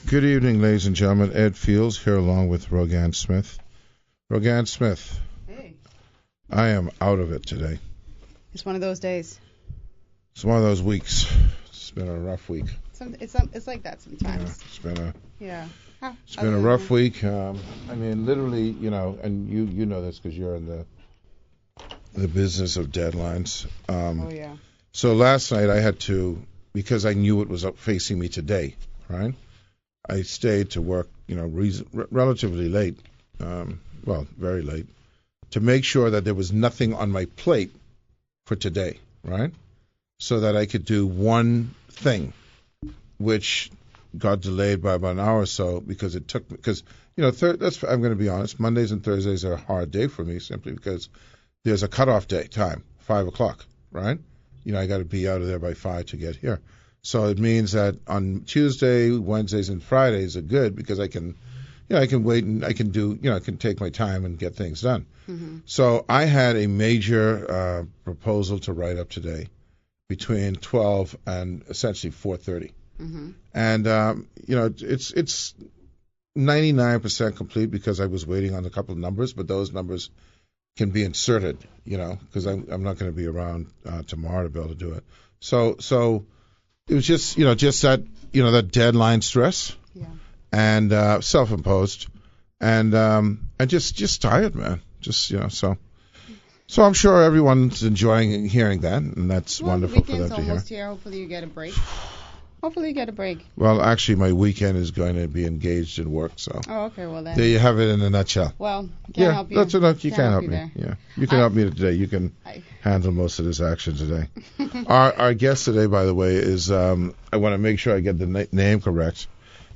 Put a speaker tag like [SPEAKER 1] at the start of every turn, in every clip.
[SPEAKER 1] Good evening, ladies and gentlemen. Ed Fields here along with Rogan Smith. Rogan Smith,
[SPEAKER 2] Hey.
[SPEAKER 1] I am out of it today.
[SPEAKER 2] It's one of those days.
[SPEAKER 1] It's one of those weeks. It's been a rough week.
[SPEAKER 2] It's like that sometimes.
[SPEAKER 1] It's been a rough week. Literally, and you know this because you're in the business of deadlines.
[SPEAKER 2] Yeah.
[SPEAKER 1] So last night I had to, because I knew it was up facing me today, right? I stayed to work, relatively late, very late, to make sure that there was nothing on my plate for today, right? So that I could do one thing, which got delayed by about an hour or so because I'm going to be honest, Mondays and Thursdays are a hard day for me simply because there's a cutoff day time, 5 o'clock, right? I got to be out of there by 5 to get here. So it means that on Tuesday, Wednesdays, and Fridays are good because I can wait and I can take my time and get things done.
[SPEAKER 2] Mm-hmm.
[SPEAKER 1] So I had a major proposal to write up today between 12 and essentially 4:30.
[SPEAKER 2] Mm-hmm.
[SPEAKER 1] And, it's 99% complete because I was waiting on a couple of numbers, but those numbers can be inserted, because I'm not going to be around tomorrow to be able to do it. So it was just that deadline stress.
[SPEAKER 2] Yeah.
[SPEAKER 1] And self-imposed, and just tired, man. So I'm sure everyone's enjoying hearing that, and that's wonderful for them to hear.
[SPEAKER 2] Weekend's almost here. Hopefully you get a break.
[SPEAKER 1] Well, actually, my weekend is going to be engaged in work, so.
[SPEAKER 2] Oh, okay. Well then.
[SPEAKER 1] There you have it in a nutshell.
[SPEAKER 2] Well, can't help you.
[SPEAKER 1] That's enough. You can't help me.
[SPEAKER 2] There.
[SPEAKER 1] Yeah, you can help me today. You can handle most of this action today. Our guest today, by the way, is I want to make sure I get the name correct.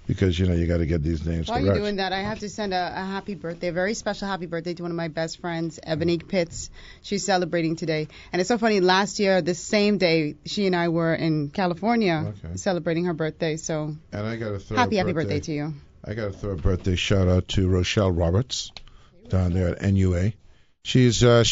[SPEAKER 1] Because, you got to get these names correct.
[SPEAKER 2] While you're doing that, I have to send a happy birthday, a very special happy birthday to one of my best friends, Ebony Pitts. She's celebrating today. And it's so funny, last year, the same day, she and I were in California celebrating her birthday. So,
[SPEAKER 1] and I got a third
[SPEAKER 2] happy birthday to you.
[SPEAKER 1] I got a third birthday shout out to Rochelle Roberts down there at NUA. She's I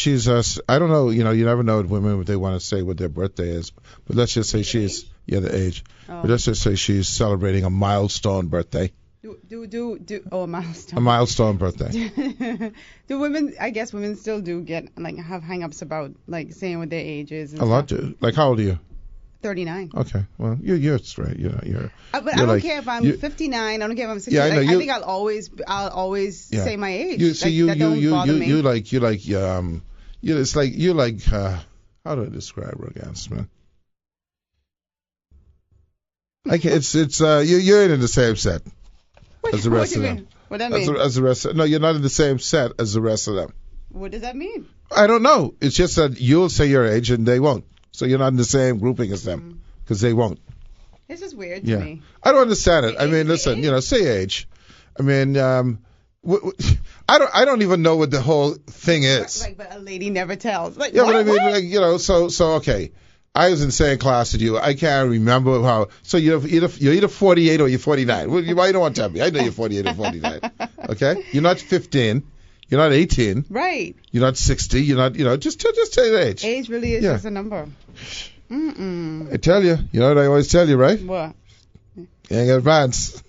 [SPEAKER 1] don't know, you never know with women what they want to say what their birthday is. But let's just say the age.
[SPEAKER 2] Oh.
[SPEAKER 1] But let's just say she's celebrating a milestone birthday.
[SPEAKER 2] A milestone.
[SPEAKER 1] A milestone birthday.
[SPEAKER 2] Do women? I guess women still do get have hang-ups about saying what their age is. And
[SPEAKER 1] a lot do. Like, how old are you?
[SPEAKER 2] 39.
[SPEAKER 1] Okay, well, you're straight. You're.
[SPEAKER 2] But I don't care if I'm 59. I don't care if I'm 60.
[SPEAKER 1] Yeah, I know.
[SPEAKER 2] I think I'll always say my age.
[SPEAKER 1] That
[SPEAKER 2] don't bother me.
[SPEAKER 1] It's like how do I describe her again, man? You're in the same set as the rest of them.
[SPEAKER 2] What does that mean?
[SPEAKER 1] As the rest. No, you're not in the same set as the rest of them.
[SPEAKER 2] What does that mean?
[SPEAKER 1] I don't know. It's just that you'll say your age and they won't. So you're not in the same grouping as them because they won't.
[SPEAKER 2] This is weird to me.
[SPEAKER 1] I don't understand it. I mean, listen, say age. I mean, I don't even know what the whole thing is.
[SPEAKER 2] But a lady never tells.
[SPEAKER 1] But I mean, so okay. I was in the same class as you. I can't remember how. So you're either 48 or you're 49. Why you don't want to tell me? I know you're 48 or 49. Okay, you're not 15. You're not 18.
[SPEAKER 2] Right.
[SPEAKER 1] You're not 60. You're not. Just tell your age.
[SPEAKER 2] Age really is just a number.
[SPEAKER 1] I tell you. You know what I always tell you, right?
[SPEAKER 2] What?
[SPEAKER 1] You ain't got advance.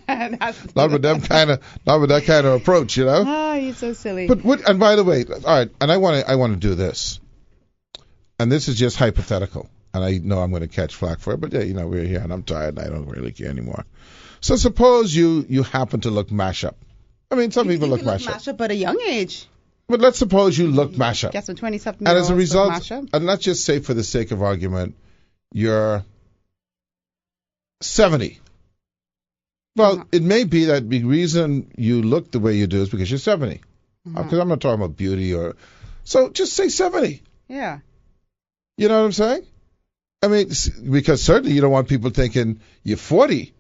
[SPEAKER 1] Not with that kind of approach,
[SPEAKER 2] Oh, you're so silly.
[SPEAKER 1] And by the way, all right. And I want to do this. And this is just hypothetical, and I know I'm going to catch flack for it, but we're here, and I'm tired, and I don't really care anymore. So suppose you happen to look mash up. I mean, some people look mash up.
[SPEAKER 2] But at a young age.
[SPEAKER 1] But let's suppose you look mash up.
[SPEAKER 2] Guess what, 20-something
[SPEAKER 1] and as a result,
[SPEAKER 2] mash up.
[SPEAKER 1] and let's just say for the sake of argument, you're 70. Well, it may be that the reason you look the way you do is because you're 70. Because I'm not talking about beauty so just say 70.
[SPEAKER 2] Yeah.
[SPEAKER 1] You know what I'm saying? I mean, because certainly you don't want people thinking you're 40.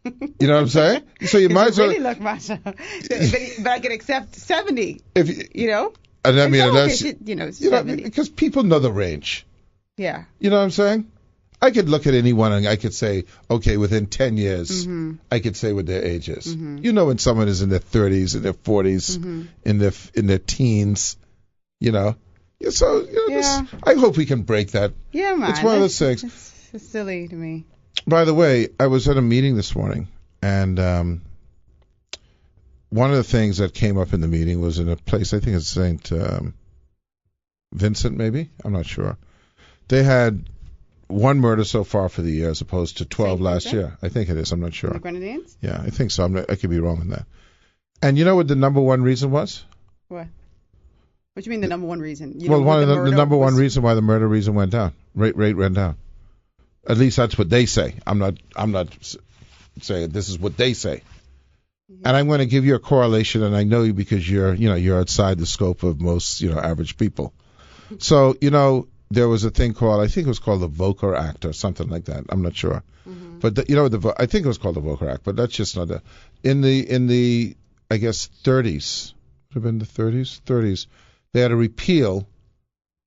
[SPEAKER 1] You know what I'm saying? So you might as well.
[SPEAKER 2] Really look, Masha. But I can accept 70.
[SPEAKER 1] And I mean, unless
[SPEAKER 2] 70.
[SPEAKER 1] Because people know the range.
[SPEAKER 2] Yeah.
[SPEAKER 1] You know what I'm saying? I could look at anyone and I could say, okay, within 10 years, I could say what their age is. When someone is in their 30s, in their 40s, in their teens, So I hope we can break that.
[SPEAKER 2] Yeah, man.
[SPEAKER 1] It's one of those things.
[SPEAKER 2] It's silly to me.
[SPEAKER 1] By the way, I was at a meeting this morning, and one of the things that came up in the meeting was in a place, I think it's St. Vincent, maybe? I'm not sure. They had one murder so far for the year as opposed to 12 last year. I think it is. I'm not sure.
[SPEAKER 2] The Grenadines?
[SPEAKER 1] Yeah, I think so. I could be wrong on that. And you know what the number one reason was?
[SPEAKER 2] What? What do you mean the number one reason?
[SPEAKER 1] The number one reason why the murder reason went down. Rate went down. At least that's what they say. I'm not saying this is what they say. Mm-hmm. And I'm going to give you a correlation, and I know you because you're outside the scope of most average people. So there was a thing called, I think it was called the Volcker Act or something like that. I'm not sure. Mm-hmm. But I think it was called the Volcker Act, but that's just not in the I guess 30s. Would have been the 30s. They had a repeal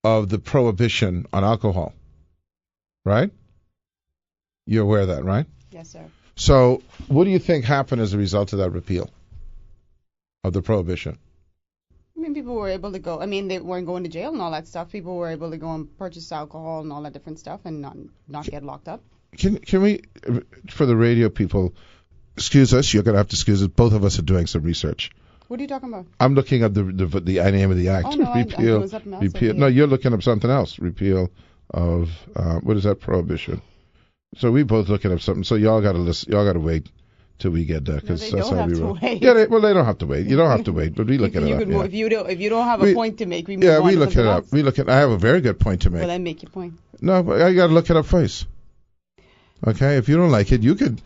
[SPEAKER 1] of the prohibition on alcohol. Right? You're aware of that, right?
[SPEAKER 2] Yes, sir.
[SPEAKER 1] So, what do you think happened as a result of that repeal of the prohibition?
[SPEAKER 2] I mean, people were able to go. I mean, they weren't going to jail and all that stuff. People were able to go and purchase alcohol and all that different stuff and not get locked up. Can
[SPEAKER 1] we, for the radio people, excuse us? You're going to have to excuse us. Both of us are doing some research.
[SPEAKER 2] What are you talking about?
[SPEAKER 1] I'm looking up the name of the act.
[SPEAKER 2] Oh, no,
[SPEAKER 1] repeal. Repeal. No, you're looking up something else. Repeal of what is that? Prohibition. So we both looking up something. So y'all got to listen. Y'all got to wait till we get there because that's how we roll. Yeah, they don't have to wait. You don't have to wait, but we look it up. Yeah.
[SPEAKER 2] If you don't have a point to make, we move on.
[SPEAKER 1] We look it up. I have a very good point to make.
[SPEAKER 2] Well, then make your point.
[SPEAKER 1] No, but I got to look it up first. Okay, if you don't like it, you could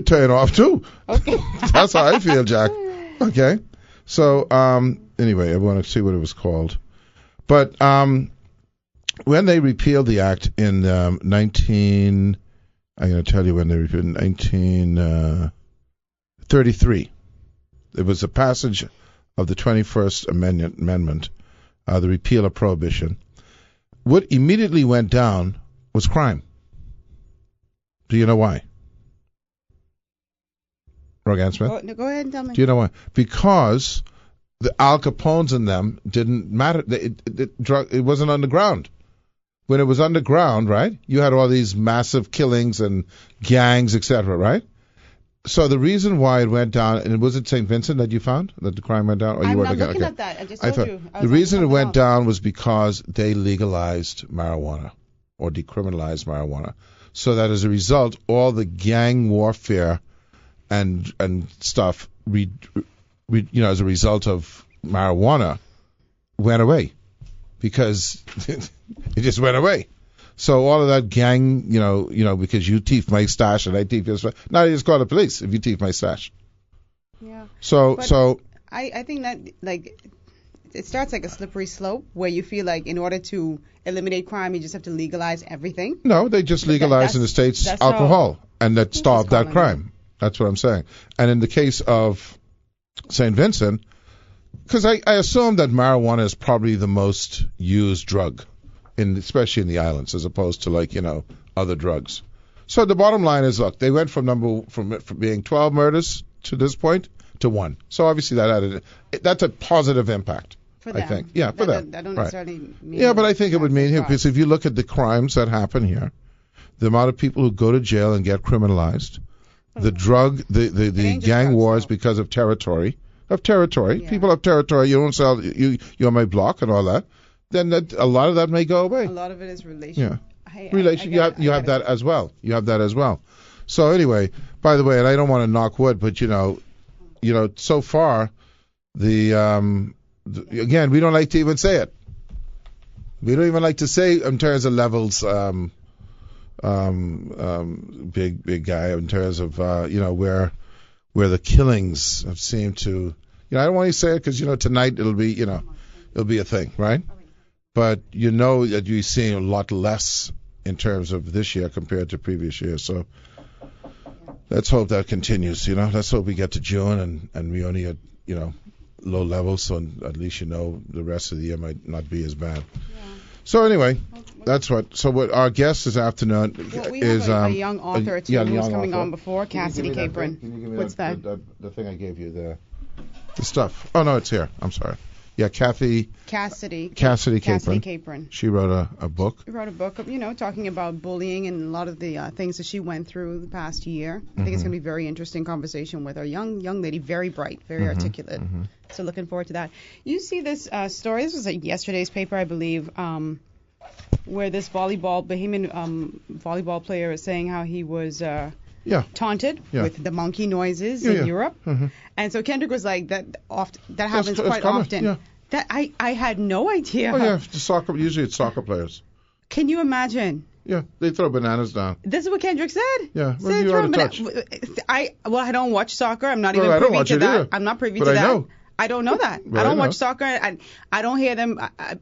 [SPEAKER 1] turn it off too.
[SPEAKER 2] Okay.
[SPEAKER 1] That's how I feel, Jack. Okay. So anyway, I want to see what it was called, but when they repealed the act in 19. I'm going to tell you when they repealed in 1933. It was the passage of the 21st Amendment, the repeal of prohibition. What immediately went down was crime. Do you know why? Rogan Smith?
[SPEAKER 2] Go ahead and tell me.
[SPEAKER 1] Do you know why? Because the Al Capones and them didn't matter. It wasn't underground. When it was underground, right, you had all these massive killings and gangs, etc., right? So the reason why it went down, and was it St. Vincent that you found that the crime went down? Or
[SPEAKER 2] I'm
[SPEAKER 1] you
[SPEAKER 2] not looking at that. I just told you.
[SPEAKER 1] The reason it went down was because they legalized marijuana or decriminalized marijuana. So that as a result, all the gang warfare and stuff, as a result of marijuana, went away. Because it just went away. So all of that gang, because you thief my stash and I thief your stash. Now you just call the police if you thief my stash.
[SPEAKER 2] Yeah.
[SPEAKER 1] So
[SPEAKER 2] I think that it starts like a slippery slope where you feel like in order to eliminate crime you just have to legalize everything.
[SPEAKER 1] No, they just legalized in the States alcohol and that stopped that crime. That's what I'm saying. And in the case of St. Vincent, because I assume that marijuana is probably the most used drug, especially in the islands, as opposed to other drugs. So the bottom line is, look, they went from being 12 murders to this point to 1. So obviously that's a positive impact.
[SPEAKER 2] For them.
[SPEAKER 1] I think, yeah, for them.
[SPEAKER 2] That don't necessarily mean.
[SPEAKER 1] Yeah, but I think it would mean here because if you look at the crimes that happen here, the amount of people who go to jail and get criminalized, the gang wars because of territory. Yeah. People have territory. You don't sell. You're my block and all that. Then a lot of that may go away.
[SPEAKER 2] A lot of it is relation.
[SPEAKER 1] Yeah, relation. You have that as well. You have that as well. So anyway, by the way, and I don't want to knock wood, but so far, again, we don't like to even say it. We don't even like to say in terms of levels. Big guy in terms of where the killings have seemed to, I don't want to say it because tonight it'll be a thing, right? But that you're seeing a lot less in terms of this year compared to previous years. So let's hope that continues. Let's hope we get to June and we only at low levels, so at least the rest of the year might not be as bad. Yeah. So anyway, that's what. So what our guest this afternoon is
[SPEAKER 2] a young author who's coming on before Cassidy Capron.
[SPEAKER 1] Can you give me
[SPEAKER 2] What's that?
[SPEAKER 1] The thing I gave you, the stuff. Oh no, it's here. I'm sorry. Yeah, Cassidy
[SPEAKER 2] Capron.
[SPEAKER 1] She wrote a book.
[SPEAKER 2] She wrote a book, talking about bullying and a lot of the things that she went through the past year. I think it's going to be a very interesting conversation with her. Young lady, very bright, very articulate. So looking forward to that. You see this story. This was yesterday's paper, I believe, where this Bahamian volleyball player is saying how he was taunted with the monkey noises in Europe. And so Kendrick was like, that happens quite often. Yeah. That I had no idea.
[SPEAKER 1] Oh yeah, usually it's soccer players.
[SPEAKER 2] Can you imagine?
[SPEAKER 1] Yeah, they throw bananas down.
[SPEAKER 2] This is what Kendrick said.
[SPEAKER 1] Yeah, well, you ought to touch.
[SPEAKER 2] I don't watch soccer. I'm not even privy to that.
[SPEAKER 1] Either.
[SPEAKER 2] I'm not privy to that. Know. I don't know that. I don't watch soccer. I don't hear them.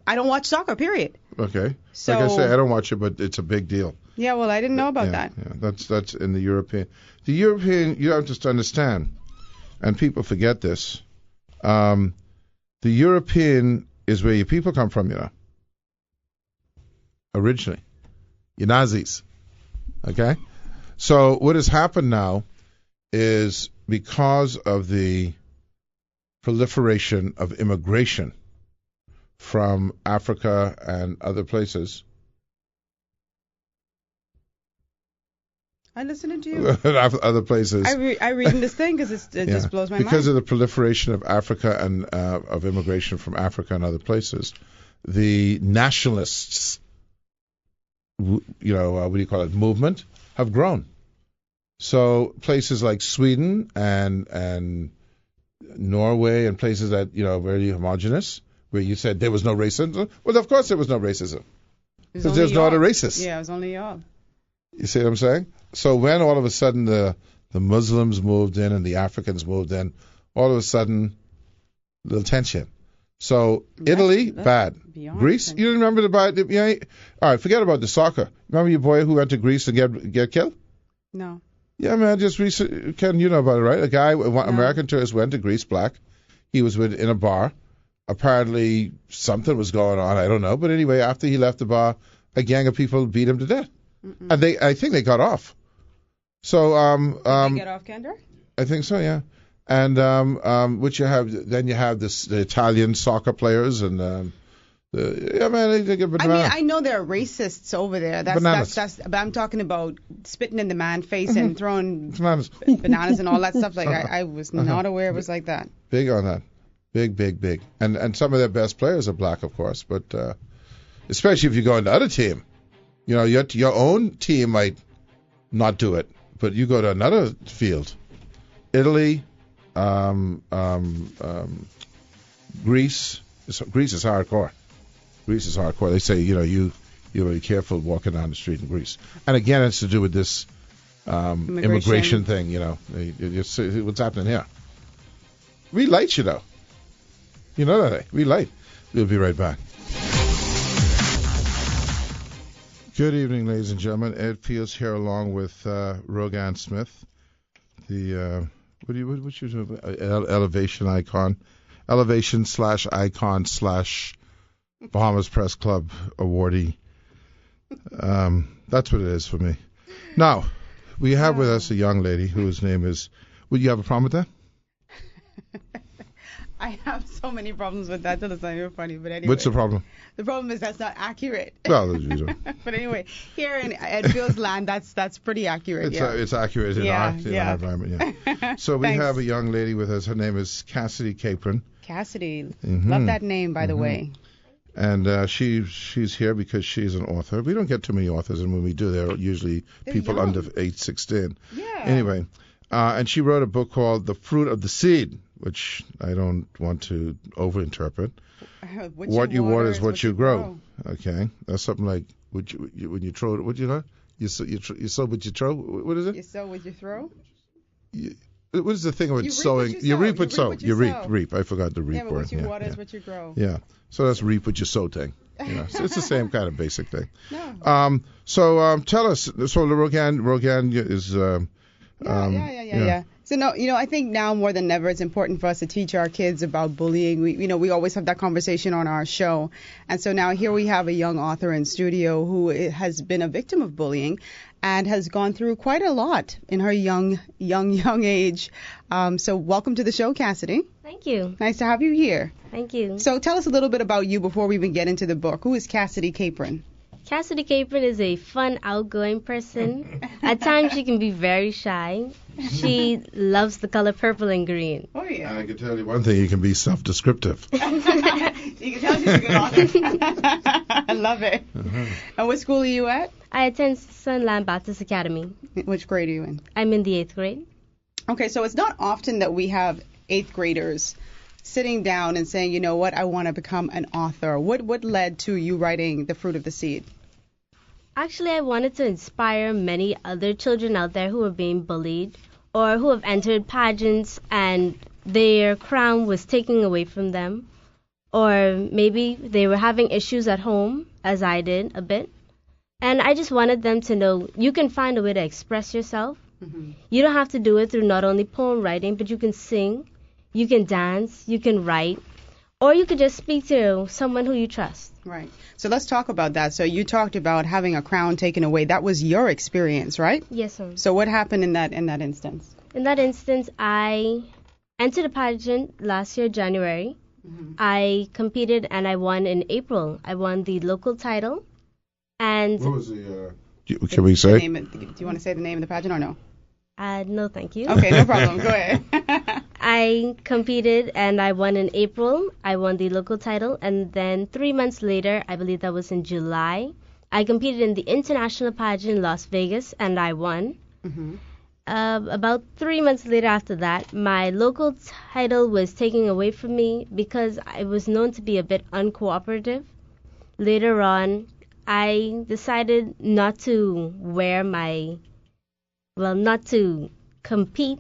[SPEAKER 2] I don't watch soccer. Period.
[SPEAKER 1] Okay. So, like I say, I don't watch it, but it's a big deal.
[SPEAKER 2] Yeah, well, I didn't know about that.
[SPEAKER 1] Yeah, that's in the European. The European, you have to understand, and people forget this. The European is where your people come from, originally. You're Nazis. Okay? So what has happened now is because of the proliferation of immigration from Africa and other places.
[SPEAKER 2] I listen to you.
[SPEAKER 1] Other places.
[SPEAKER 2] I read in this thing because it just blows my mind.
[SPEAKER 1] Because of the proliferation of Africa and of immigration from Africa and other places, the nationalists, movement have grown. So places like Sweden and Norway and places that very homogenous, where you said there was no racism. Well, of course there was no racism, because there's no other racists.
[SPEAKER 2] Yeah, it was only y'all.
[SPEAKER 1] You see what I'm saying? So when all of a sudden the Muslims moved in and the Africans moved in, all of a sudden, little tension. So Italy, bad. Greece, you didn't remember all right, forget about the soccer. Remember your boy who went to Greece and get killed?
[SPEAKER 2] No.
[SPEAKER 1] Yeah, man, just recently, Ken, you know about it, right? A guy, American tourist, went to Greece, black. He was in a bar. Apparently something was going on, I don't know. But anyway, after he left the bar, a gang of people beat him to death. And I think they got off. So
[SPEAKER 2] did they get off, Kendra?
[SPEAKER 1] I think so, yeah. And which you have the Italian soccer players and they get bananas.
[SPEAKER 2] I mean, I know there are racists over there. That's but I'm talking about spitting in the man's face and throwing bananas and all that stuff. Like I was not aware it was like that.
[SPEAKER 1] Big on that. Big. And some of their best players are black, of course, but especially if you go into other team. Your own team might not do it, but you go to another field. Italy, Greece. Greece is hardcore. They say, you're very careful walking down the street in Greece. And again, it's to do with this immigration thing, what's happening here. We light you, though. You know that, eh? We light. We'll be right back. Good evening, ladies and gentlemen. Ed Fields here, along with Rogan Smith, the what's your elevation icon, elevation/icon/ Bahamas Press Club awardee. That's what it is for me. Now, we have with us a young lady whose name is. Would you have a problem with that?
[SPEAKER 2] I have so many problems with that till it's not even funny. But anyway.
[SPEAKER 1] What's the problem?
[SPEAKER 2] The problem is that's not accurate.
[SPEAKER 1] Well, as usual.
[SPEAKER 2] But anyway, here in Ed Fields land, that's pretty accurate.
[SPEAKER 1] It's accurate in our environment. Yeah. So we have a young lady with us. Her name is Cassidy Capron.
[SPEAKER 2] Cassidy, love that name, by the way.
[SPEAKER 1] And she's here because she's an author. We don't get too many authors, and when we do, they're usually people young. Under age 16.
[SPEAKER 2] Yeah.
[SPEAKER 1] Anyway, and she wrote a book called The Fruit of the Seed, which I don't want to overinterpret. What you water is what you grow. Okay, that's something like when you throw it. What you know? You sow what you throw. What is it?
[SPEAKER 2] You sow what you throw.
[SPEAKER 1] What is the thing about sowing? You reap what you sow. You reap. I forgot the reap word.
[SPEAKER 2] What you water is what you grow.
[SPEAKER 1] Yeah. So that's reap what you sow thing. So it's the same kind of basic thing.
[SPEAKER 2] No.
[SPEAKER 1] So tell us. So Rogan is.
[SPEAKER 2] Yeah. So no, I think now more than ever it's important for us to teach our kids about bullying. We always have that conversation on our show. And so now here we have a young author in studio who has been a victim of bullying and has gone through quite a lot in her young age. So welcome to the show, Cassidy.
[SPEAKER 3] Thank you.
[SPEAKER 2] Nice to have you here.
[SPEAKER 3] Thank you.
[SPEAKER 2] So tell us a little bit about you before we even get into the book. Who is Cassidy Capron?
[SPEAKER 3] Cassidy Capron is a fun, outgoing person. At times she can be very shy. She loves the color purple and green.
[SPEAKER 2] Oh, yeah.
[SPEAKER 1] And I can tell you one thing, you can be self-descriptive.
[SPEAKER 2] You can tell she's a good author. I love it.
[SPEAKER 1] Uh-huh.
[SPEAKER 2] And what school are you at?
[SPEAKER 3] I attend Sunland Baptist Academy.
[SPEAKER 2] Which grade are you in?
[SPEAKER 3] I'm in the 8th grade.
[SPEAKER 2] Okay, so it's not often that we have 8th graders sitting down and saying, you know what, I want to become an author. What led to you writing The Fruit of the Seed?
[SPEAKER 3] Actually, I wanted to inspire many other children out there who are being bullied or who have entered pageants and their crown was taken away from them. Or maybe they were having issues at home, as I did a bit. And I just wanted them to know you can find a way to express yourself. Mm-hmm. You don't have to do it through not only poem writing, but you can sing, you can dance, you can write, or you could just speak to someone who you trust.
[SPEAKER 2] Right. So let's talk about that. So you talked about having a crown taken away. That was your experience, right?
[SPEAKER 3] Yes, sir.
[SPEAKER 2] So what happened in that instance?
[SPEAKER 3] In that instance, I entered a pageant last year, January. Mm-hmm. I competed and I won in April. I won the local title. And
[SPEAKER 1] what was the? Can we say?
[SPEAKER 2] Do you want to say the name of the pageant or no?
[SPEAKER 3] No, thank you.
[SPEAKER 2] Okay, no problem. Go ahead.
[SPEAKER 3] I competed and I won in April. I won the local title. And then 3 months later, I believe that was in July, I competed in the international pageant in Las Vegas and I won. Mm-hmm. About 3 months later after that, my local title was taken away from me because I was known to be a bit uncooperative. Later on, I decided not to not to compete,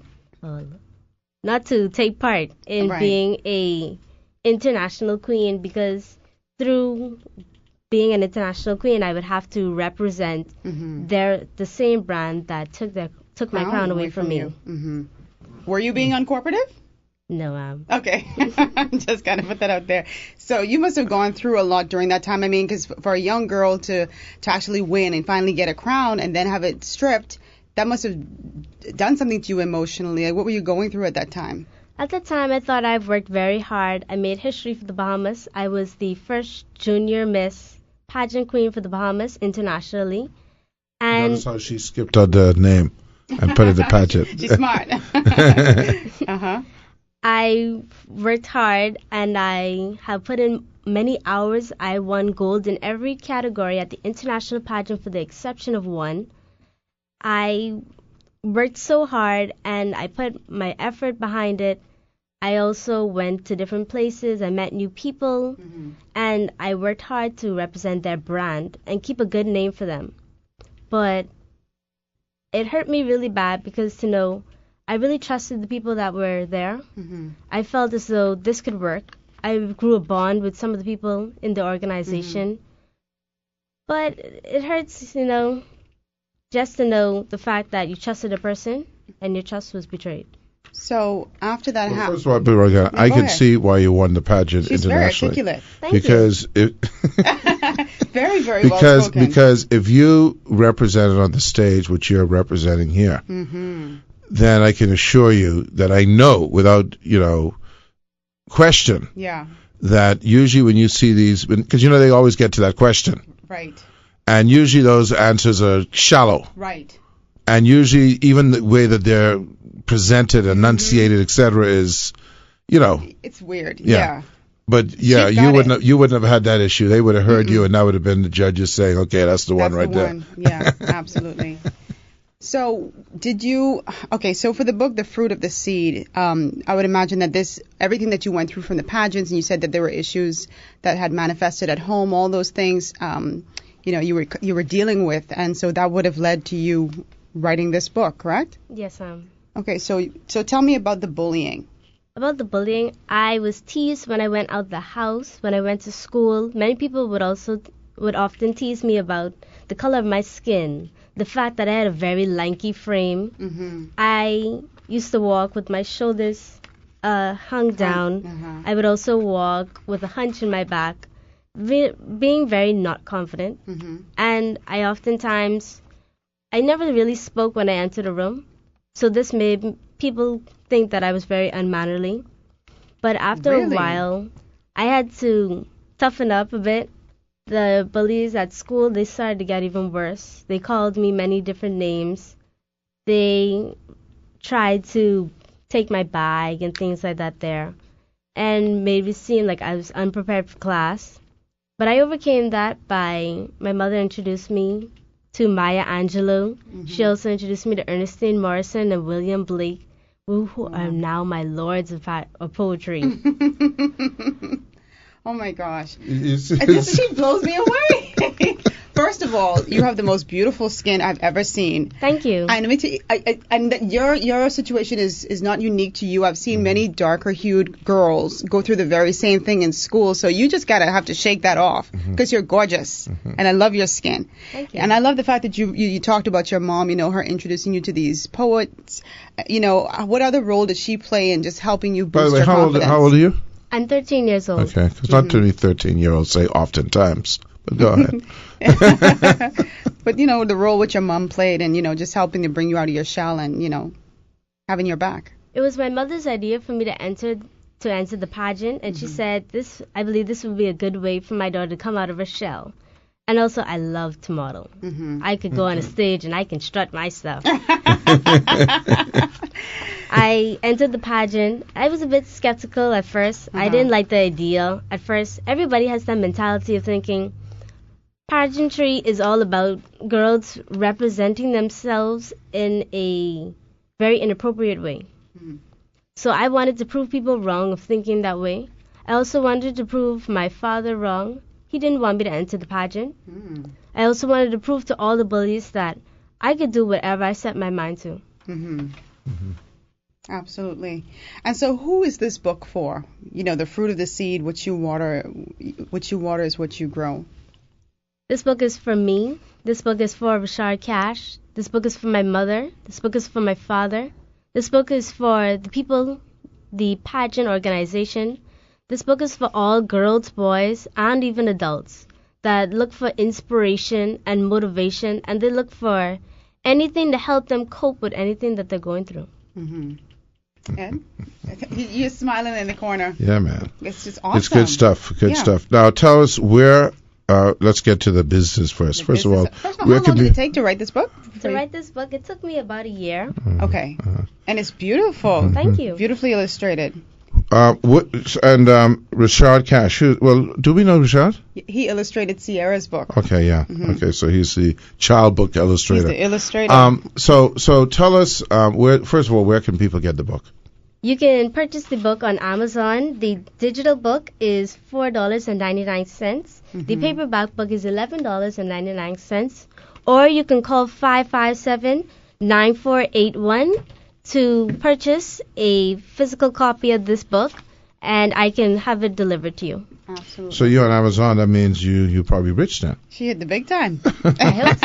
[SPEAKER 3] not to take part in being a international queen, because through being an international queen, I would have to represent the same brand that took my crown away from me.
[SPEAKER 2] Mm-hmm. Were you being uncooperative?
[SPEAKER 3] No,
[SPEAKER 2] Okay. Just kind of put that out there. So you must have gone through a lot during that time. I mean, because for a young girl to actually win and finally get a crown and then have it stripped, that must have done something to you emotionally. Like, what were you going through at that time?
[SPEAKER 3] At that time, I thought I've worked very hard. I made history for the Bahamas. I was the first junior Miss pageant queen for the Bahamas internationally. And
[SPEAKER 1] notice how she skipped out the name and put it in the pageant.
[SPEAKER 2] She's smart. Uh-huh.
[SPEAKER 3] I worked hard and I have put in many hours. I won gold in every category at the international pageant for the exception of one. I worked so hard and I put my effort behind it. I also went to different places. I met new people, and I worked hard to represent their brand and keep a good name for them. But it hurt me really bad because, I really trusted the people that were there. I felt as though this could work. I grew a bond with some of the people in the organization. But it hurts, just to know the fact that you trusted a person and your trust was betrayed.
[SPEAKER 2] So after that happened,
[SPEAKER 1] first of all, I can see why you won the pageant internationally.
[SPEAKER 2] She's very articulate.
[SPEAKER 1] Because
[SPEAKER 2] very, very well spoken.
[SPEAKER 1] Because if you represented on the stage what you're representing here, then I can assure you that I know without question that usually when you see these, because they always get to that question,
[SPEAKER 2] right?
[SPEAKER 1] And usually those answers are shallow,
[SPEAKER 2] right?
[SPEAKER 1] And usually even the way that they're presented, enunciated, etc., is,
[SPEAKER 2] it's weird. Yeah.
[SPEAKER 1] But you wouldn't have had that issue. They would have heard you, and that would have been the judges saying, "Okay, that's the one right there."
[SPEAKER 2] Yeah, absolutely. So so for the book, The Fruit of the Seed, I would imagine that everything that you went through from the pageants, and you said that there were issues that had manifested at home, all those things, you were dealing with, and so that would have led to you writing this book, correct?
[SPEAKER 3] Yes,
[SPEAKER 2] Okay, so tell me about the bullying.
[SPEAKER 3] About the bullying, I was teased when I went out the house, when I went to school. Many people would often tease me about the color of my skin, the fact that I had a very lanky frame. I used to walk with my shoulders hung down. I would also walk with a hunch in my back, being very not confident. And I never really spoke when I entered a room. So this made people think that I was very unmannerly. But after a while, I had to toughen up a bit. The bullies at school, they started to get even worse. They called me many different names. They tried to take my bag and things like that there, and made it seem like I was unprepared for class. But I overcame that by my mother introduced me to Maya Angelou. She also introduced me to Ernestine Morrison and William Blake, who are now my lords of poetry.
[SPEAKER 2] Oh my gosh. She blows me away. First of all, you have the most beautiful skin I've ever seen.
[SPEAKER 3] Thank you.
[SPEAKER 2] And your situation is not unique to you. I've seen many darker hued girls go through the very same thing in school. So you just have to shake that off because you're gorgeous. And I love your skin.
[SPEAKER 3] Thank you.
[SPEAKER 2] And I love the fact that you talked about your mom, her introducing you to these poets. What other role did she play in just helping you boost your confidence?
[SPEAKER 1] How old are you?
[SPEAKER 3] I'm 13 years old.
[SPEAKER 1] Okay, because not too many 13-year-olds say oftentimes. But go ahead.
[SPEAKER 2] But, the role which your mom played and, just helping to bring you out of your shell and, having your back.
[SPEAKER 3] It was my mother's idea for me to enter the pageant, and she said, I believe this would be a good way for my daughter to come out of her shell. And also, I love to model. I could go on a stage and I can strut my stuff. I entered the pageant. I was a bit skeptical at first. I didn't like the idea. At first, everybody has that mentality of thinking pageantry is all about girls representing themselves in a very inappropriate way. So I wanted to prove people wrong of thinking that way. I also wanted to prove my father wrong. He didn't want me to enter the pageant. I also wanted to prove to all the bullies that I could do whatever I set my mind to.
[SPEAKER 2] Absolutely. And so who is this book for? The fruit of the seed, what you water is what you grow.
[SPEAKER 3] This book is for me. This book is for Richard Cash. This book is for my mother. This book is for my father. This book is for the people, the pageant organization. This book is for all girls, boys, and even adults that look for inspiration and motivation, and they look for anything to help them cope with anything that they're going through.
[SPEAKER 2] Ed? You're smiling in the corner.
[SPEAKER 1] Yeah, man.
[SPEAKER 2] It's just awesome.
[SPEAKER 1] It's good stuff. Good stuff. Now, tell us where. Let's get to the business first. First of all,
[SPEAKER 2] how long did it take to write this book?
[SPEAKER 3] To write this book, it took me about a year.
[SPEAKER 2] Okay. And it's beautiful.
[SPEAKER 3] Thank you.
[SPEAKER 2] Beautifully illustrated.
[SPEAKER 1] Richard Cash. Do we know Richard?
[SPEAKER 2] He illustrated Sierra's book.
[SPEAKER 1] Okay, yeah. Okay, so he's the child book illustrator.
[SPEAKER 2] He's the illustrator.
[SPEAKER 1] So tell us, first of all, where can people get the book?
[SPEAKER 3] You can purchase the book on Amazon. The digital book is $4.99. The paperback book is $11.99. Or you can call 557-9481 to purchase a physical copy of this book, and I can have it delivered to you.
[SPEAKER 2] Absolutely.
[SPEAKER 1] So you're on Amazon. That means you're probably rich now.
[SPEAKER 2] She hit the big time.
[SPEAKER 3] I hope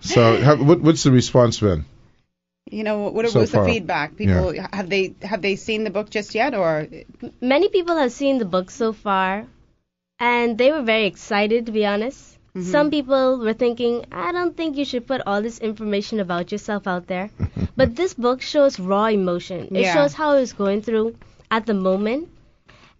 [SPEAKER 3] so.
[SPEAKER 1] So what's the response been?
[SPEAKER 2] What was the feedback? People have they seen the book just yet, or?
[SPEAKER 3] Many people have seen the book so far, and they were very excited, to be honest. Some people were thinking, I don't think you should put all this information about yourself out there. But this book shows raw emotion. It shows how I was going through at the moment.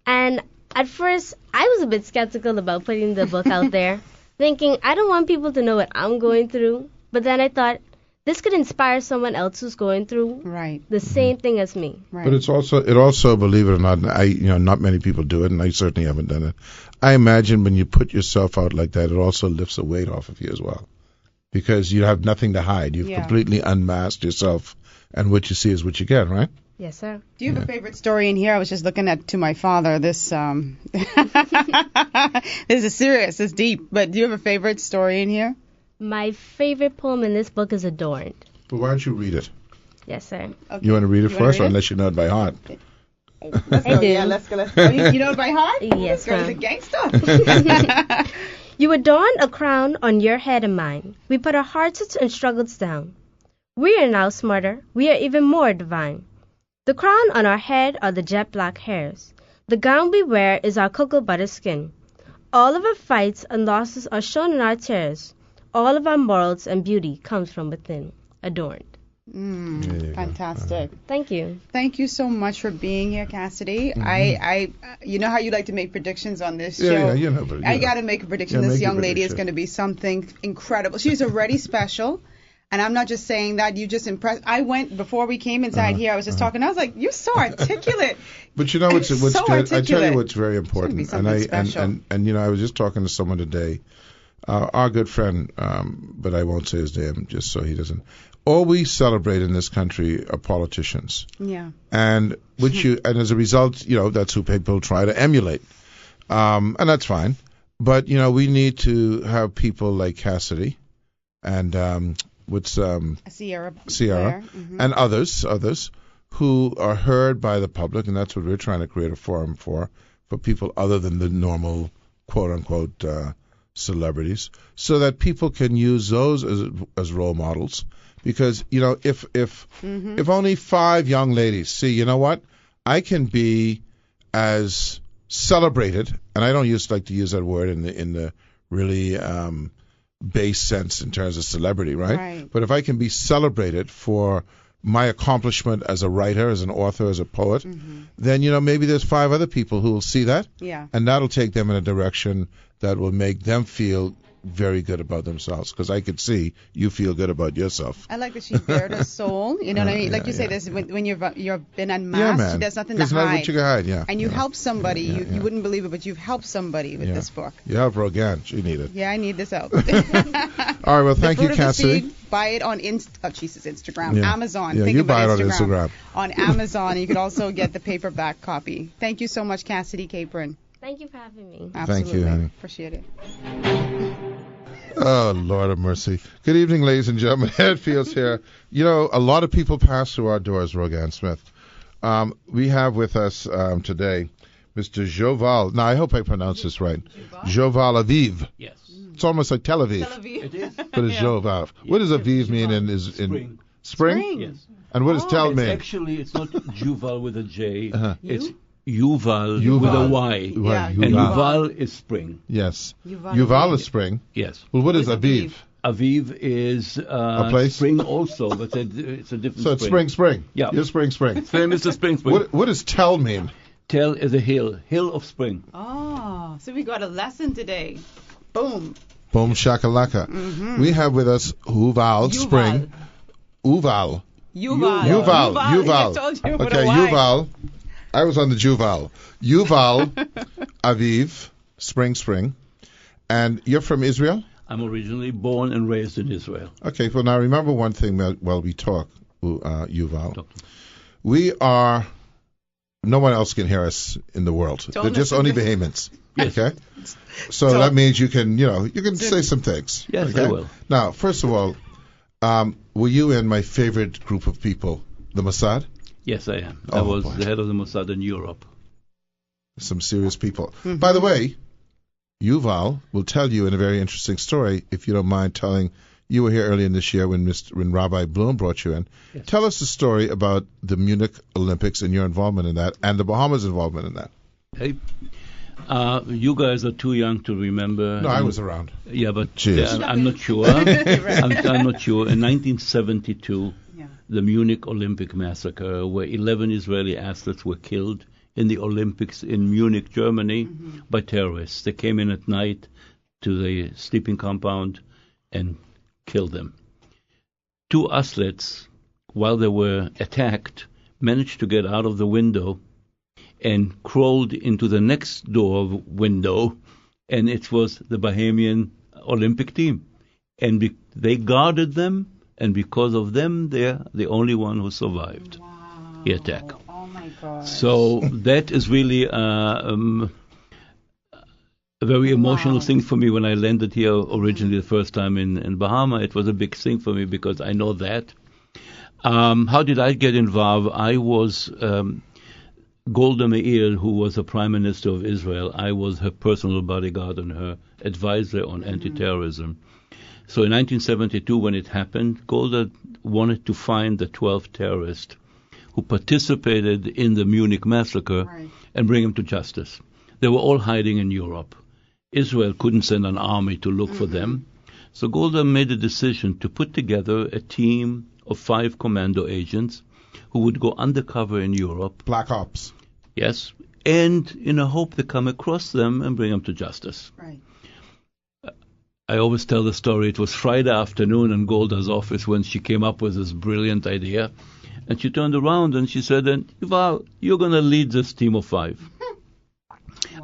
[SPEAKER 3] And at first, I was a bit skeptical about putting the book out there, thinking, I don't want people to know what I'm going through. But then I thought, this could inspire someone else who's going through the same thing as me.
[SPEAKER 1] Right. But it also, believe it or not, not many people do it, and I certainly haven't done it. I imagine when you put yourself out like that, it also lifts a weight off of you as well, because you have nothing to hide. You've completely unmasked yourself, and what you see is what you get, right?
[SPEAKER 3] Yes, sir.
[SPEAKER 2] Do you have a favorite story in here? I was just looking to my father. This this is serious. It's deep. But do you have a favorite story in here?
[SPEAKER 3] My favorite poem in this book is Adorned.
[SPEAKER 1] Well, why don't you read it?
[SPEAKER 3] Yes, sir.
[SPEAKER 1] Okay. You want to read it first, or unless you know it by heart?
[SPEAKER 2] Let's go. Yeah, let's go. Oh, you know it by heart?
[SPEAKER 3] Yes,
[SPEAKER 2] sir. This girl is a gangster.
[SPEAKER 3] You adorn a crown on your head and mine. We put our hearts and struggles down. We are now smarter. We are even more divine. The crown on our head are the jet black hairs. The gown we wear is our cocoa butter skin. All of our fights and losses are shown in our tears. All of our morals and beauty comes from within, adorned.
[SPEAKER 2] Fantastic.
[SPEAKER 3] Thank you.
[SPEAKER 2] Thank you so much for being here, Cassidy. I you know how you like to make predictions on this show. I got to make a prediction. This young lady is going to be something incredible. She's already special. And I'm not just saying that. You just impressed. I went before we came inside here. I was just talking. I was like, "You're so articulate."
[SPEAKER 1] But you know what's
[SPEAKER 2] so
[SPEAKER 1] good?
[SPEAKER 2] Articulate.
[SPEAKER 1] I tell you what's very important. And you know, I was just talking to someone today, our good friend, but I won't say his name just so he doesn't. All we celebrate in this country are politicians.
[SPEAKER 2] Yeah.
[SPEAKER 1] And and as a result, you know, that's who people try to emulate, and that's fine. But you know, we need to have people like Cassidy, and with Sierra and others who are heard by the public, and that's what we're trying to create a forum for people other than the normal quote unquote celebrities, so that people can use those as role models. Because you know, if only 5 young ladies see, you know what, I can be as celebrated, and I don't like to use that word in the really base sense in terms of celebrity, right? But if I can be celebrated for my accomplishment as a writer, as an author, as a poet, then, you know, maybe there's 5 other people who will see that, and that'll take them in a direction that will make them feel very good about themselves, because I could see you feel good about yourself.
[SPEAKER 2] I like that she bared her soul. You know what I mean? Like you say, this when you've been unmasked, there's nothing to hide.
[SPEAKER 1] There's nothing you can hide,
[SPEAKER 2] And you help somebody. You wouldn't believe it, but you've helped somebody with this book.
[SPEAKER 1] You help Rogan. She needed.
[SPEAKER 2] Yeah, I need this help.
[SPEAKER 1] All right, well, thank you, Cassidy.
[SPEAKER 2] Buy it on Instagram, Amazon.
[SPEAKER 1] Yeah,
[SPEAKER 2] Think
[SPEAKER 1] you
[SPEAKER 2] about
[SPEAKER 1] buy it on Instagram.
[SPEAKER 2] On Amazon, you could also get the paperback copy. Thank you so much, Cassidy Capron.
[SPEAKER 3] Thank you for having me.
[SPEAKER 2] Absolutely.
[SPEAKER 1] Thank you, honey.
[SPEAKER 2] Appreciate it.
[SPEAKER 1] Oh, Lord of mercy. Good evening, ladies and gentlemen. Ed Fields here. You know, a lot of people pass through our doors, Rogan Smith. We have with us today Mr. Joval. Now, I hope I pronounced this right. Joval Aviv.
[SPEAKER 4] Yes.
[SPEAKER 1] It's almost like Tel Aviv.
[SPEAKER 4] It is.
[SPEAKER 1] But it's Joval. What does Aviv mean in spring?
[SPEAKER 4] Yes.
[SPEAKER 1] And what does Tel mean?
[SPEAKER 4] Actually, it's not Juval with a J. It's Yuval with a Y.
[SPEAKER 2] Yeah,
[SPEAKER 4] and Yuval is spring.
[SPEAKER 1] Yes. Yuval is spring.
[SPEAKER 4] Yes.
[SPEAKER 1] Well, what is Aviv?
[SPEAKER 4] Aviv is
[SPEAKER 1] a place?
[SPEAKER 4] Spring also, but it's a different
[SPEAKER 1] So it's spring.
[SPEAKER 4] Yeah.
[SPEAKER 1] You're spring.
[SPEAKER 4] Same as the spring.
[SPEAKER 1] What does Tel mean?
[SPEAKER 4] Tel is a hill of spring.
[SPEAKER 2] Oh, so we got a lesson today. Boom.
[SPEAKER 1] Boom shakalaka. We have with us Yuval, spring. Yuval. Okay, Yuval. I was on the Juval. Yuval Aviv, spring. And you're from Israel?
[SPEAKER 4] I'm originally born and raised in Israel.
[SPEAKER 1] Okay, well, now remember one thing while we talk, Yuval. No one else can hear us in the world. They're just only Bahamians.
[SPEAKER 4] Yes.
[SPEAKER 1] Okay? So that means you can say some things.
[SPEAKER 4] Yes,
[SPEAKER 1] okay?
[SPEAKER 4] I will.
[SPEAKER 1] Now, first of all, were you in my favorite group of people, the Mossad?
[SPEAKER 4] Yes, I am. I was the head of the Mossad in Europe.
[SPEAKER 1] Some serious people. By the way, Yuval will tell you in a very interesting story, if you don't mind telling. You were here earlier in this year when Rabbi Bloom brought you in.
[SPEAKER 4] Yes.
[SPEAKER 1] Tell us the story about the Munich Olympics and your involvement in that, and the Bahamas' involvement in that.
[SPEAKER 4] Hey, you guys are too young to remember.
[SPEAKER 1] No, I was around.
[SPEAKER 4] Yeah, but
[SPEAKER 1] Cheers.
[SPEAKER 4] I'm not sure. I'm not sure. In 1972, the Munich Olympic massacre, where 11 Israeli athletes were killed in the Olympics in Munich, Germany, by terrorists. They came in at night to the sleeping compound and killed them. 2 athletes, while they were attacked, managed to get out of the window and crawled into the next door window, and it was the Bahamian Olympic team. And they guarded them, and because of them, they're the only one who survived the attack.
[SPEAKER 2] Oh, my God.
[SPEAKER 4] So that is really a very emotional thing for me when I landed here originally the first time in Bahama. It was a big thing for me because I know that. How did I get involved? I was Golda Meir, who was the Prime Minister of Israel. I was her personal bodyguard and her advisor on anti-terrorism. So in 1972, when it happened, Golda wanted to find the 12 terrorists who participated in the Munich massacre and bring them to justice. They were all hiding in Europe. Israel couldn't send an army to look for them. So Golda made a decision to put together a team of 5 commando agents who would go undercover in Europe.
[SPEAKER 1] Black Ops.
[SPEAKER 4] Yes, and in a hope to come across them and bring them to justice.
[SPEAKER 2] Right.
[SPEAKER 4] I always tell the story. It was Friday afternoon in Golda's office when she came up with this brilliant idea. And she turned around and she said, Yuval, you're going to lead this team of 5.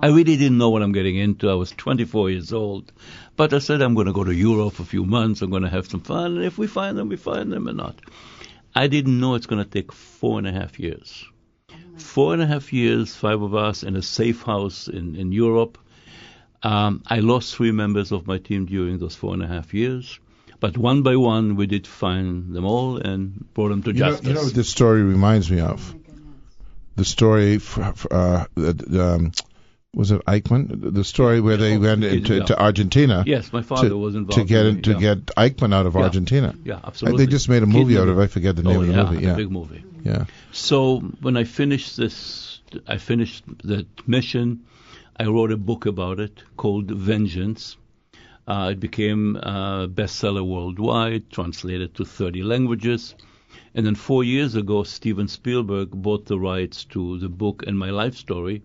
[SPEAKER 4] I really didn't know what I'm getting into. I was 24 years old. But I said, I'm going to go to Europe for a few months. I'm going to have some fun. And if we find them, we find them or not. I didn't know it's going to take 4.5 years. 4.5 years, 5 of us in a safe house in Europe. I lost 3 members of my team during those 4.5 years. But one by one, we did find them all and brought them to justice.
[SPEAKER 1] You know what this story reminds me of? The story, was it Eichmann? The story where they went to Argentina.
[SPEAKER 4] Yes, my father was involved.
[SPEAKER 1] To get Eichmann out of Argentina.
[SPEAKER 4] Yeah, absolutely.
[SPEAKER 1] They just made a movie out of it. I forget the name of the movie.
[SPEAKER 4] Yeah, a big movie.
[SPEAKER 1] Yeah.
[SPEAKER 4] So when I finished the mission. I wrote a book about it called Vengeance. It became a bestseller worldwide, translated to 30 languages. And then 4 years ago, Steven Spielberg bought the rights to the book and my life story.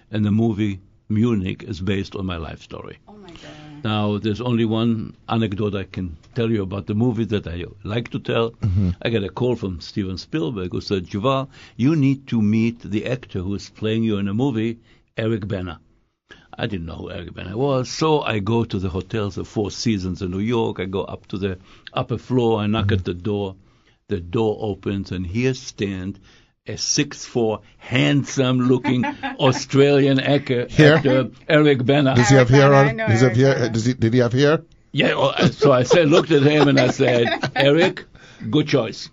[SPEAKER 4] And the movie Munich is based on my life story.
[SPEAKER 2] Oh, my God.
[SPEAKER 4] Now, there's only one anecdote I can tell you about the movie that I like to tell. Mm-hmm. I got a call from Steven Spielberg who said, Yuval, you need to meet the actor who is playing you in the movie, Eric Bana. I didn't know who Eric Bana was, so I go to the hotels, the Four Seasons in New York. I go up to the upper floor. I knock at the door. The door opens, and here stands a 6'4", handsome-looking Australian actor, Eric Bana.
[SPEAKER 1] Does he have hair on? Did he have hair?
[SPEAKER 4] Yeah. So I looked at him, and I said, Eric, good choice.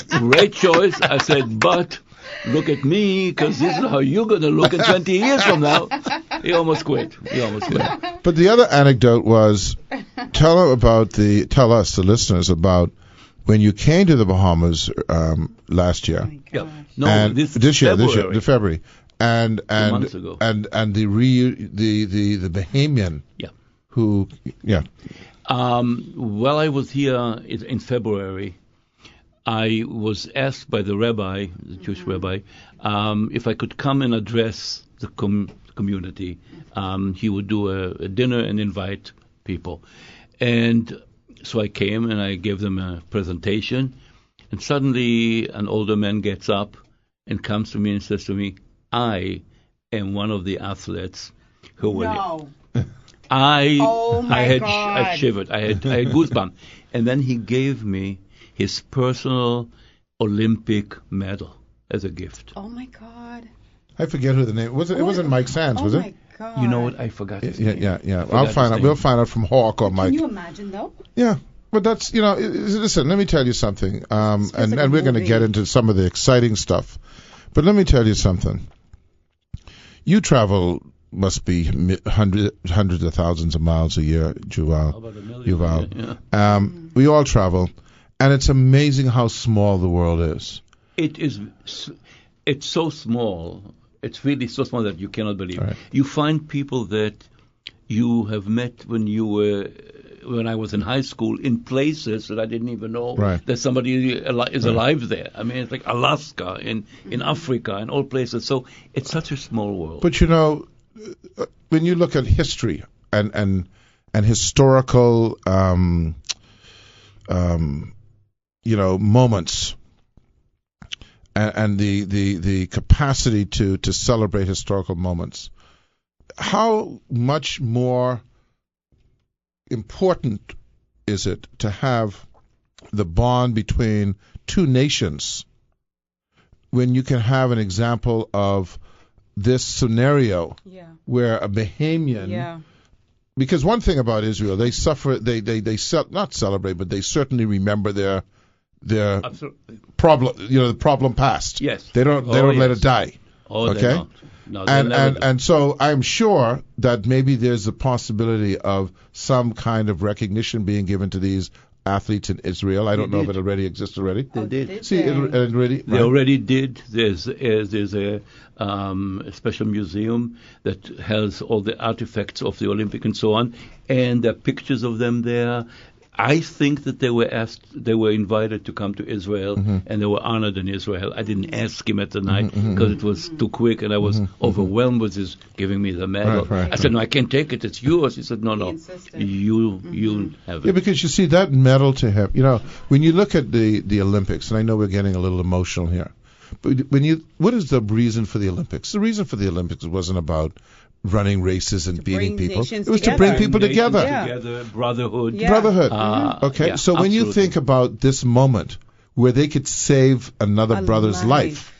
[SPEAKER 4] Great choice. I said, but look at me, because this is how you're going to look in 20 years from now. He almost quit.
[SPEAKER 1] But the other anecdote was, tell us, the listeners, about when you came to the Bahamas last year.
[SPEAKER 4] Yeah. No, this year,
[SPEAKER 1] February. And
[SPEAKER 4] 2 months ago.
[SPEAKER 1] And the Bahamian.
[SPEAKER 4] Yeah.
[SPEAKER 1] Who, yeah.
[SPEAKER 4] While I was here in February, I was asked by the rabbi, the Jewish rabbi, if I could come and address the community. He would do a dinner and invite people. And so I came and I gave them a presentation. And suddenly an older man gets up and comes to me and says to me, I am one of the athletes who will. I shivered. I had goosebumps. And then he gave me his personal Olympic medal as a gift.
[SPEAKER 2] Oh, my God.
[SPEAKER 1] I forget who the name was. It wasn't Mike Sands, was it?
[SPEAKER 2] Oh, my God.
[SPEAKER 4] You know what? I forgot his name.
[SPEAKER 1] Yeah. I'll find out. We'll find out from Hawk or Mike.
[SPEAKER 2] Can you imagine, though?
[SPEAKER 1] Yeah. But that's, listen, let me tell you something. And we're going to get into some of the exciting stuff. But let me tell you something. You travel must be hundreds of thousands of miles a year, Yuval.
[SPEAKER 4] Yeah.
[SPEAKER 1] We all travel. And it's amazing how small the world is.
[SPEAKER 4] It is. It's so small. It's really so small that you cannot believe.
[SPEAKER 1] Right.
[SPEAKER 4] You find people that you have met when I was in high school in places that I didn't even know that somebody is alive there. I mean, it's like Alaska, in Africa, and all places. So it's such a small world.
[SPEAKER 1] But when you look at history and historical moments, and the capacity to celebrate historical moments, how much more important is it to have the bond between two nations when you can have an example of this scenario where a Bahamian, because one thing about Israel, they suffer, they not celebrate, but they certainly remember their problem, the problem past.
[SPEAKER 4] Yes.
[SPEAKER 1] They don't let it die.
[SPEAKER 4] Oh,
[SPEAKER 1] okay?
[SPEAKER 4] they're not. No, they'll never do.
[SPEAKER 1] And so I'm sure that maybe there's a possibility of some kind of recognition being given to these athletes in Israel. I don't know if it already exists already.
[SPEAKER 4] They did.
[SPEAKER 1] See, it already.
[SPEAKER 4] They already did. There's a special museum that has all the artifacts of the Olympic and so on, and there are pictures of them there. I think that they were invited to come to Israel, and they were honored in Israel. I didn't ask him at the night because it was too quick, and I was overwhelmed with his giving me the medal. I said, no, I can't take it. It's yours. He said, no, you have it.
[SPEAKER 1] Yeah, because you see that medal to him. You know, when you look at the Olympics, and I know we're getting a little emotional here, but what is the reason for the Olympics? The reason for the Olympics wasn't about running races and beating people. It was to bring people together.
[SPEAKER 4] Together, brotherhood.
[SPEAKER 2] Yeah.
[SPEAKER 1] Brotherhood.
[SPEAKER 4] Okay,
[SPEAKER 1] so when you think about this moment where they could save another brother's life,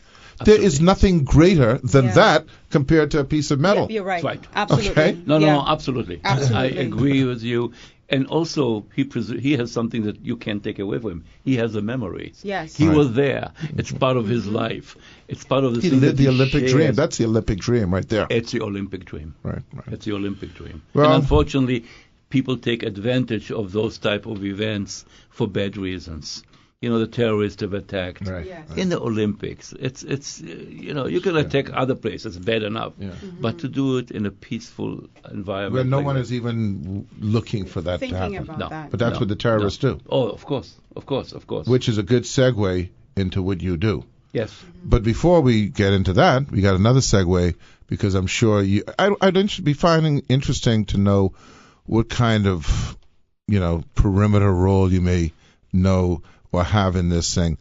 [SPEAKER 1] there is nothing greaher than that compared to a piece of metal.
[SPEAKER 2] Yeah, you're right.
[SPEAKER 4] Right.
[SPEAKER 2] Absolutely.
[SPEAKER 1] Okay?
[SPEAKER 4] No, absolutely.
[SPEAKER 2] Absolutely.
[SPEAKER 4] I agree with you. And also, he has something that you can't take away from him. He has a memory.
[SPEAKER 2] Yes.
[SPEAKER 4] He was there. It's part of his life. It's part of the
[SPEAKER 1] He
[SPEAKER 4] thing
[SPEAKER 1] lived
[SPEAKER 4] that
[SPEAKER 1] the Olympic
[SPEAKER 4] shares.
[SPEAKER 1] dream. That's the Olympic dream right there.
[SPEAKER 4] It's the Olympic dream.
[SPEAKER 1] Right.
[SPEAKER 4] It's the Olympic dream.
[SPEAKER 1] Well-
[SPEAKER 4] And unfortunately, people take advantage of those type of events for bad reasons. You know, the terrorists have attacked
[SPEAKER 1] Right.
[SPEAKER 2] Yes.
[SPEAKER 4] in the Olympics. It's you can attack other places, bad enough, but to do it in a peaceful environment
[SPEAKER 1] Where no
[SPEAKER 4] like
[SPEAKER 1] one
[SPEAKER 4] that-
[SPEAKER 1] is even looking for that to
[SPEAKER 2] Thinking
[SPEAKER 1] happen.
[SPEAKER 2] about
[SPEAKER 4] No.
[SPEAKER 2] that.
[SPEAKER 1] But that's what the terrorists do,
[SPEAKER 4] Oh, of course.
[SPEAKER 1] which is a good segue into what you do.
[SPEAKER 4] Yes.
[SPEAKER 1] But before we get into that, we got another segue because I'm sure I'd be finding interesting to know what kind of, perimeter role you may know or have in this thing.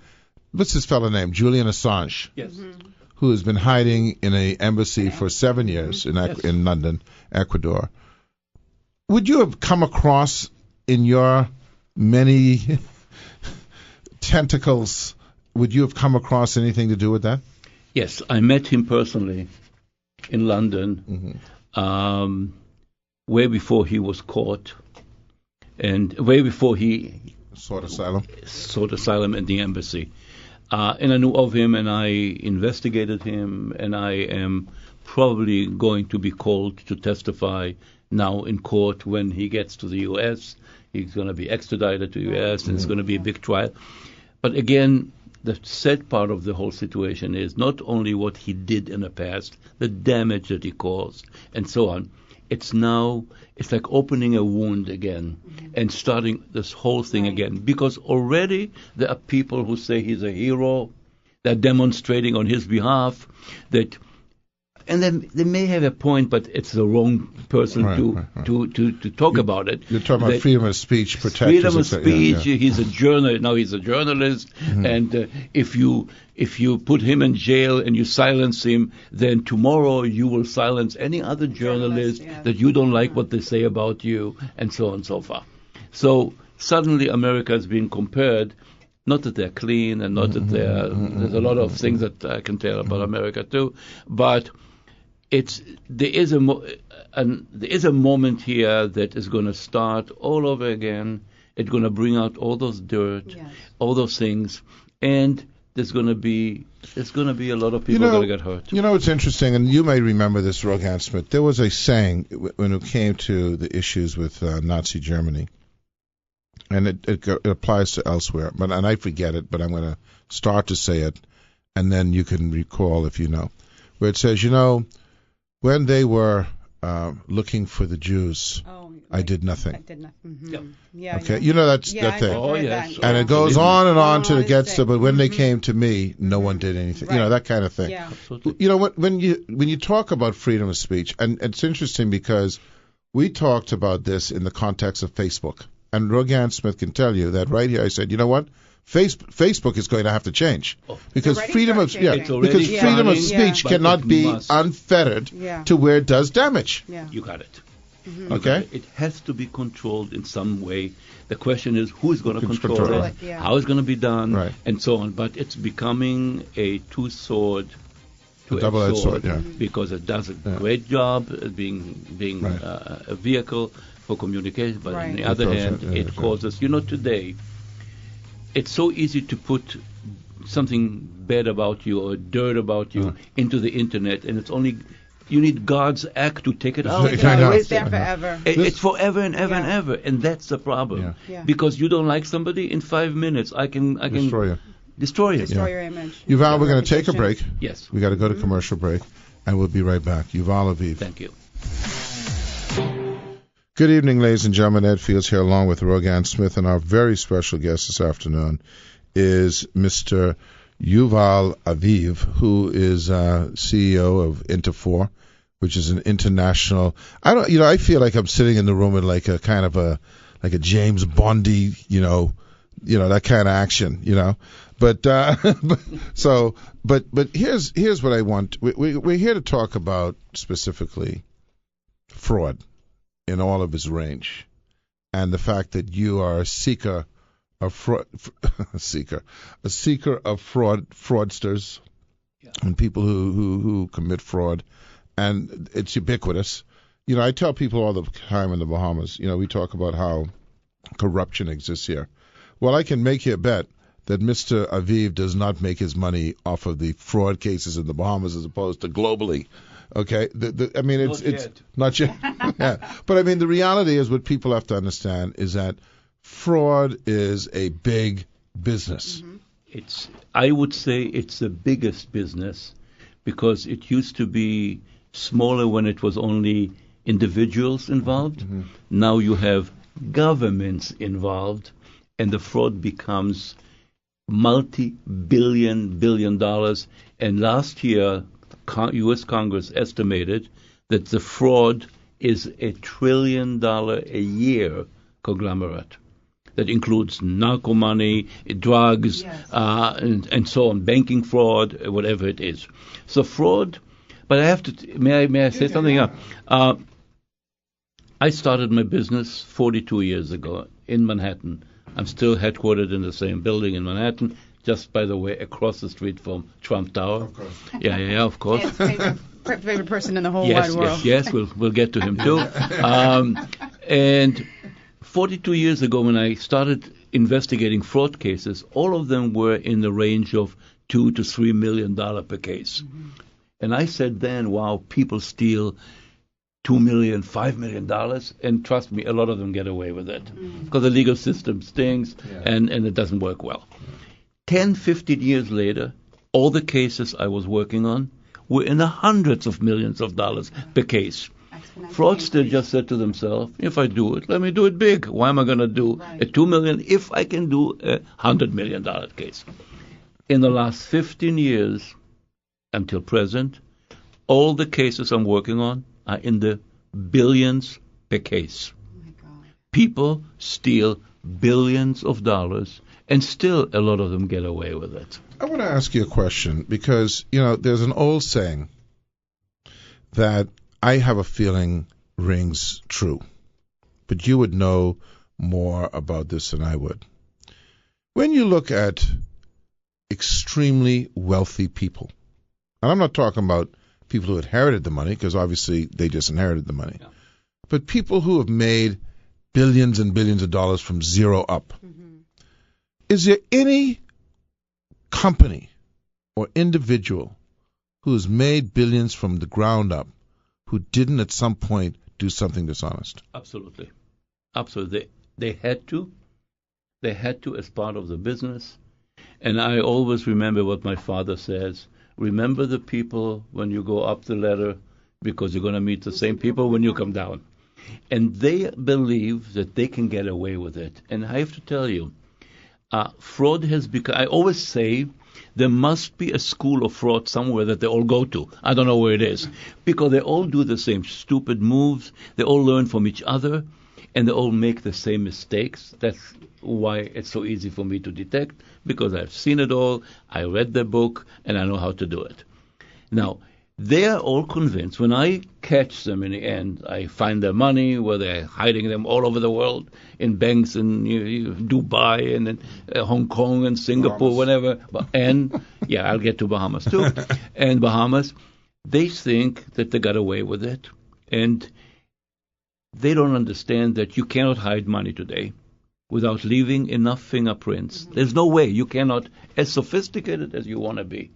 [SPEAKER 1] What's this fellow name? Julian Assange,
[SPEAKER 4] Yes.
[SPEAKER 1] who has been hiding in an embassy for 7 years in London, Ecuador. Would you have come across in your many tentacles, would you have come across anything to do with that?
[SPEAKER 4] Yes, I met him personally in London, way before he was caught, and way before he
[SPEAKER 1] Sought asylum.
[SPEAKER 4] sought asylum in the embassy. And I knew of him, and I investigated him, and I am probably going to be called to testify now in court when he gets to the U.S. He's going to be extradited to the U.S., and it's going to be a big trial. But again, the sad part of the whole situation is not only what he did in the past, the damage that he caused, and so on. It's like opening a wound again and starting this whole thing again. Because already there are people who say he's a hero, they're demonstrating on his behalf, and then they may have a point, but it's the wrong person to talk about it.
[SPEAKER 1] You're talking about freedom of speech, protectors.
[SPEAKER 4] Freedom of speech. He's a journalist. Now he's a journalist, and if you put him in jail and you silence him, then tomorrow you will silence any other journalist that you don't like what they say about you, and so on and so forth. So suddenly America is being compared. Not that they're clean, and not that there's a lot of things that I can tell about America too, but there is a moment here that is going to start all over again. It's going to bring out all those dirt, all those things, and there's going to be a lot of people that get hurt.
[SPEAKER 1] You know, it's interesting, and you may remember this, Rogan Smith. There was a saying when it came to the issues with Nazi Germany, and it applies to elsewhere, and I forget it, but I'm going to start to say it, and then you can recall if you know, where it says, when they were looking for the Jews, I did nothing.
[SPEAKER 2] I did nothing. Yeah.
[SPEAKER 1] Okay, that thing.
[SPEAKER 4] Oh, yes.
[SPEAKER 1] And it goes on and on till it gets to, but when they came to me, no one did anything.
[SPEAKER 2] Right.
[SPEAKER 1] That kind of thing.
[SPEAKER 2] Yeah.
[SPEAKER 4] Absolutely.
[SPEAKER 1] When you talk about freedom of speech, and it's interesting because we talked about this in the context of Facebook, and Rogan Smith can tell you that right here. I said, you know what? Facebook is going to have to change because freedom of speech cannot be unfettered to where it does damage.
[SPEAKER 2] Yeah.
[SPEAKER 4] You got it.
[SPEAKER 1] Okay.
[SPEAKER 4] It has to be controlled in some way. The question is who's going to control it, how it's going to be done, and so on. But it's becoming a two-edged sword, because it does a great job at being a vehicle for communication. But on the other hand, it causes. Today, it's so easy to put something bad about you or dirt about you into the internet, and it's only you need God's act to take it out.
[SPEAKER 2] It's there forever.
[SPEAKER 4] It's forever and ever and ever, and that's the problem. Because you don't like somebody, in 5 minutes I can
[SPEAKER 1] destroy you.
[SPEAKER 2] Destroy your image.
[SPEAKER 1] Yuval, we're going to take a break.
[SPEAKER 4] Yes.
[SPEAKER 1] We got to go to commercial break, and we'll be right back. Yuval Aviv.
[SPEAKER 4] Thank you.
[SPEAKER 1] Good evening, ladies and gentlemen. Ed Fields here along with Rogan Smith, and our very special guest this afternoon is Mr. Yuval Aviv, who is CEO of Thur, which is an international. I feel like I'm sitting in the room in like a kind of a James Bondy, that kind of action, But here's what I want. We're here to talk about specifically fraud in all of its range, and the fact that you are a seeker of fraudsters and people who commit fraud, and it's ubiquitous. I tell people all the time in the Bahamas, we talk about how corruption exists here. Well, I can make you a bet that Mr. Aviv does not make his money off of the fraud cases in the Bahamas as opposed to globally. Okay, it's not yet. Yeah. But the reality is, what people have to understand is that fraud is a big business.
[SPEAKER 4] Mm-hmm. I would say it's the biggest business, because it used to be smaller when it was only individuals involved. Mm-hmm. Now you have governments involved, and the fraud becomes billion dollars. And last year, U.S. Congress estimated that the fraud is $1 trillion a year conglomerate. That includes narco money, drugs, and so on, banking fraud, whatever it is. So fraud. But I have to. May I say something? I started my business 42 years ago in Manhattan. I'm still headquartered in the same building in Manhattan, just, by the way, across the street from Trump Tower. Of course. Yeah, of course.
[SPEAKER 2] Favorite person in the whole wide world.
[SPEAKER 4] Yes, we'll get to him too. And 42 years ago, when I started investigating fraud cases, all of them were in the range of $2 to $3 million per case. Mm-hmm. And I said then, wow, people steal $2 million, $5 million, and trust me, a lot of them get away with it, because the legal system stinks and it doesn't work well. 10, 15 years later, all the cases I was working on were in the hundreds of millions of dollars per case. Fraudsters just said to themselves, if I do it, let me do it big. Why am I going to do a $2 million if I can do a $100 million case? In the last 15 years until present, all the cases I'm working on are in the billions per case. Oh my God. People steal billions of dollars, and still a lot of them get away with it.
[SPEAKER 1] I want to ask you a question, because, there's an old saying that I have a feeling rings true, but you would know more about this than I would. When you look at extremely wealthy people, and I'm not talking about people who inherited the money, because obviously they just inherited the money, but people who have made billions and billions of dollars from zero up. Mm-hmm. Is there any company or individual who has made billions from the ground up who didn't at some point do something dishonest?
[SPEAKER 4] Absolutely. They had to as part of the business. And I always remember what my father says: remember the people when you go up the ladder, because you're going to meet the same people when you come down. And they believe that they can get away with it. And I have to tell you, fraud has become, I always say, there must be a school of fraud somewhere that they all go to. I don't know where it is. Because they all do the same stupid moves. They all learn from each other. And they all make the same mistakes. That's why it's so easy for me to detect, because I've seen it all, I read the book, and I know how to do it. Now, they are all convinced. When I catch them in the end, I find their money, where they're hiding them all over the world, in banks in Dubai and in Hong Kong and Singapore, whatever. And, I'll get to Bahamas too. And Bahamas, they think that they got away with it. And they don't understand that you cannot hide money today. without leaving enough fingerprints. There's no way. You cannot, as sophisticated as you want to be,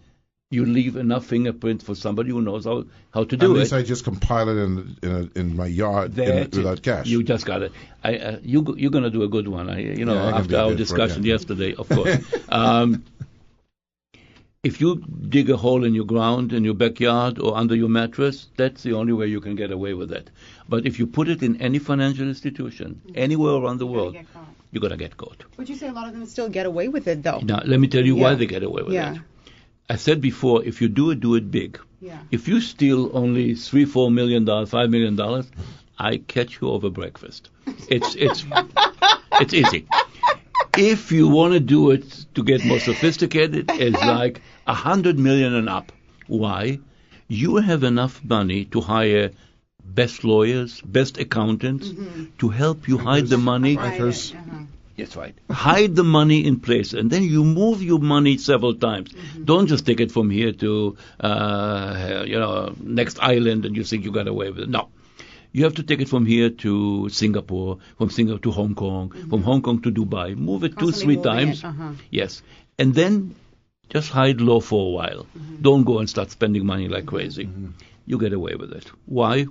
[SPEAKER 4] you leave enough fingerprints for somebody who knows how to do it.
[SPEAKER 1] At least I just compile it in my yard without cash.
[SPEAKER 4] You just got it. You're going to do a good one. After our discussion yesterday, of course. If you dig a hole in your ground, in your backyard, or under your mattress, that's the only way you can get away with it. But if you put it in any financial institution, anywhere around the world, you're going to get caught.
[SPEAKER 2] Would you say a lot of them still get away with it, though?
[SPEAKER 4] Now, let me tell you why they get away with it. I said before, if you do it big.
[SPEAKER 2] Yeah.
[SPEAKER 4] If you steal only $3-4 million, $5 million, I catch you over breakfast. It's easy. If you want to do it to get more sophisticated, it's like 100 million and up. Why? You have enough money to hire best lawyers, best accountants to help you hide the money. That's right. Hide the money in place, and then you move your money several times. Don't just take it from here to next island, and you think you got away with it. No. You have to take it from here to Singapore, from Singapore to Hong Kong, from Hong Kong to Dubai. Move it 2-3 times. Yes. And then just hide low for a while. Don't go and start spending money like crazy. You get away with it. Why?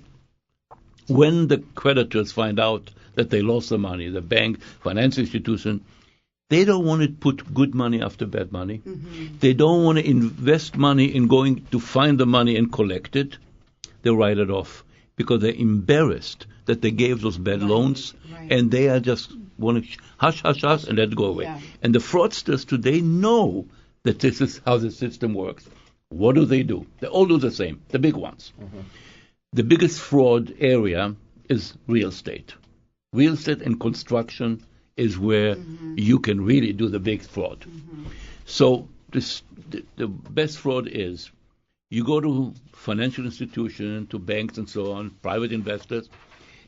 [SPEAKER 4] When the creditors find out that they lost the money, the bank, financial institution, they don't want to put good money after bad money. They don't want to invest money in going to find the money and collect it. They write it off, because they're embarrassed that they gave those bad loans, and they are just want to hush, and let it go away. Yeah. And the fraudsters today know that this is how the system works. What do? They all do the same, the big ones. The biggest fraud area is real estate. Real estate and construction is where you can really do the big fraud. So the best fraud is you go to financial institutions, to banks and so on, private investors,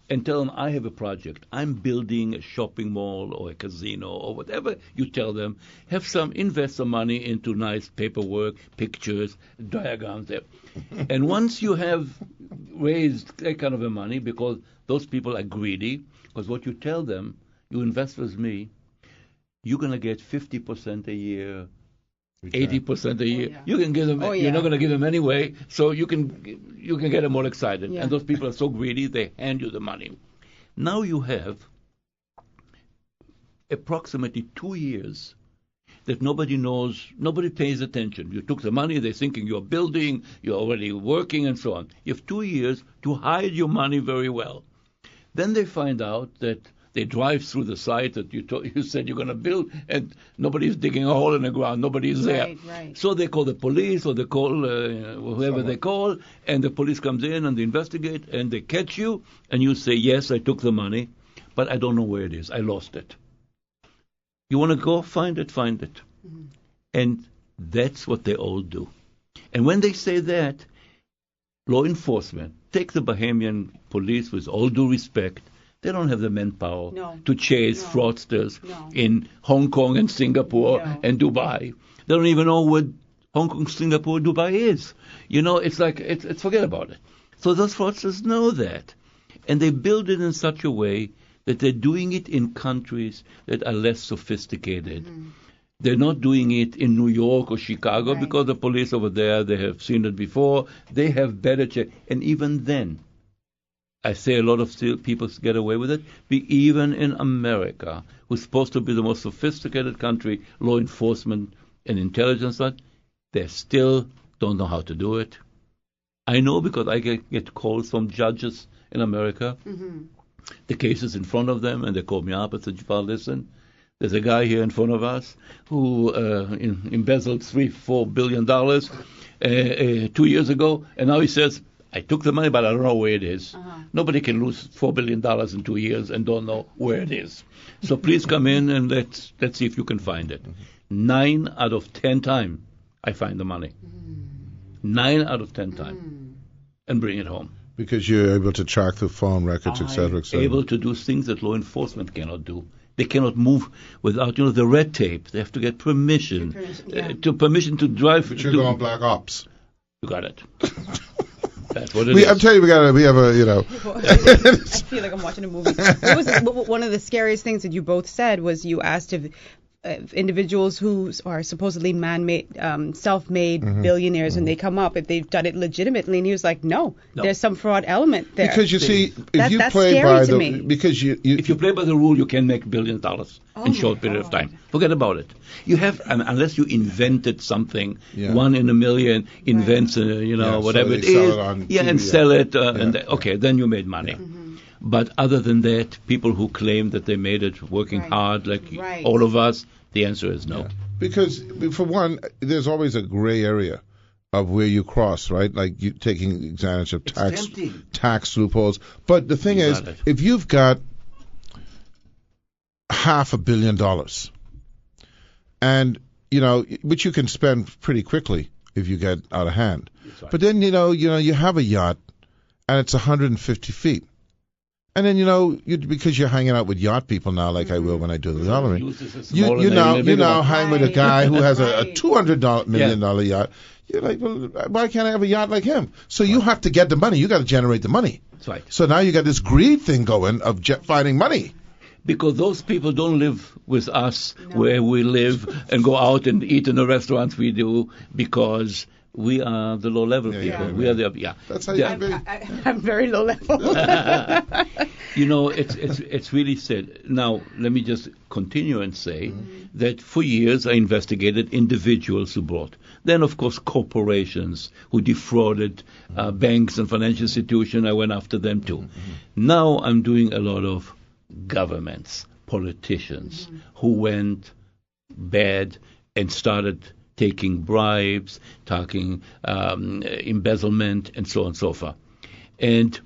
[SPEAKER 4] and tell them, I have a project. I'm building a shopping mall or a casino or whatever you tell them. Have some investor money into nice paperwork, pictures, diagrams there. And once you have raised that kind of a money, because those people are greedy, because what you tell them, you invest with me, you're going to get 50% a year, 80% a year. You can give them. You're not going to give them anyway, so you can get them all excited. And those people are so greedy, they hand you the money. Now you have approximately 2 years that nobody knows, nobody pays attention. You took the money, they're thinking you're building, you're already working, and so on. You have 2 years to hide your money very well. Then they find out that they drive through the site that you said you're going to build, and nobody's digging a hole in the ground. Nobody's there.
[SPEAKER 2] Right.
[SPEAKER 4] So they call the police, or they call whoever they call, and the police comes in and they investigate, and they catch you, and you say, yes, I took the money, but I don't know where it is. I lost it. You want to go find it, find it. And that's what they all do. And when they say that, law enforcement, take the Bahamian police with all due respect, they don't have the manpower to chase fraudsters in Hong Kong and Singapore and Dubai. They don't even know what Hong Kong, Singapore, Dubai is. It's like, it's forget about it. So those fraudsters know that. And they build it in such a way that they're doing it in countries that are less sophisticated. They're not doing it in New York or Chicago because the police over there, they have seen it before. They have better check. And even then, I say a lot of people get away with it. Even in America, who's supposed to be the most sophisticated country, law enforcement and intelligence, they still don't know how to do it. I know because I get calls from judges in America. The case is in front of them, and they call me up and say, listen, there's a guy here in front of us who embezzled $3-4 billion 2 years ago, and now he says, I took the money, but I don't know where it is. Nobody can lose $4 billion in 2 years and don't know where it is. So please come in and let's see if you can find it. 9 out of 10 times, I find the money. 9 out of 10 times, and bring it home.
[SPEAKER 1] Because you're able to track the phone records, etc., etc.
[SPEAKER 4] Able to do things that law enforcement cannot do. They cannot move without, the red tape. They have to get permission to drive.
[SPEAKER 1] But you're going black ops.
[SPEAKER 4] You got it. That's what it is.
[SPEAKER 1] I'm telling you, we have a,
[SPEAKER 2] I feel like I'm watching a movie. One of the scariest things that you both said was you asked if individuals who are supposedly man-made, self-made billionaires, when they come up, if they've done it legitimately, and he was like, no. There's some fraud element there.
[SPEAKER 1] Because you see, if you
[SPEAKER 2] that's
[SPEAKER 1] play
[SPEAKER 2] scary
[SPEAKER 1] by
[SPEAKER 2] to
[SPEAKER 1] the,
[SPEAKER 2] me.
[SPEAKER 1] because
[SPEAKER 4] if you play by the rule, you can make $1 billion in short period of time. Forget about it. You have, unless you invented something, 1 in a million invents, whatever
[SPEAKER 1] so
[SPEAKER 4] it
[SPEAKER 1] sell
[SPEAKER 4] is,
[SPEAKER 1] it on TV,
[SPEAKER 4] and sell it, then you made money. But other than that, people who claim that they made it working hard, like all of us, the answer is no.
[SPEAKER 1] Yeah. Because, for one, there's always a gray area of where you cross, right? Like you taking advantage of tax loopholes. But the thing is, if you've got $500 million, and, which you can spend pretty quickly if you get out of hand. Right. But then, you have a yacht, and it's 150 feet. And then, because you're hanging out with yacht people now, like I will when I do the gallery, you now hang with a guy who has a $200 million yacht. You're like, well, why can't I have a yacht like him? So you have to get the money. You got to generate the money.
[SPEAKER 4] That's right.
[SPEAKER 1] So now you got this greed thing going of finding money.
[SPEAKER 4] Because those people don't live with us where we live and go out and eat in the restaurants we do, because we are the low-level people. We are the
[SPEAKER 1] That's how you be.
[SPEAKER 2] I'm very low level.
[SPEAKER 4] It's really sad. Now, let me just continue and say that for years I investigated individuals who brought. Then, of course, corporations who defrauded banks and financial institutions. I went after them too. Now I'm doing a lot of governments, politicians who went bad and started taking bribes, talking embezzlement, and so on and so forth. And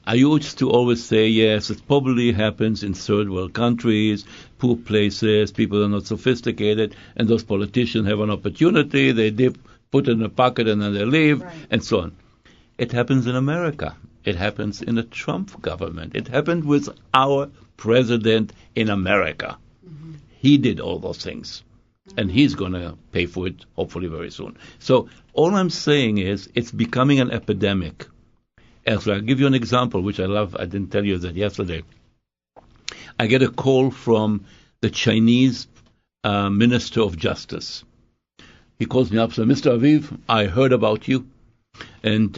[SPEAKER 4] I used to always say, yes, it probably happens in third world countries, poor places, people are not sophisticated, and those politicians have an opportunity, they put it in a pocket and then they leave, and so on. It happens in America. It happens in the Trump government. It happened with our president in America. He did all those things. And he's going to pay for it, hopefully very soon. So all I'm saying is it's becoming an epidemic. I'll give you an example, which I love. I didn't tell you that yesterday. I get a call from the Chinese Minister of Justice. He calls me up and says, Mr. Aviv, I heard about you. And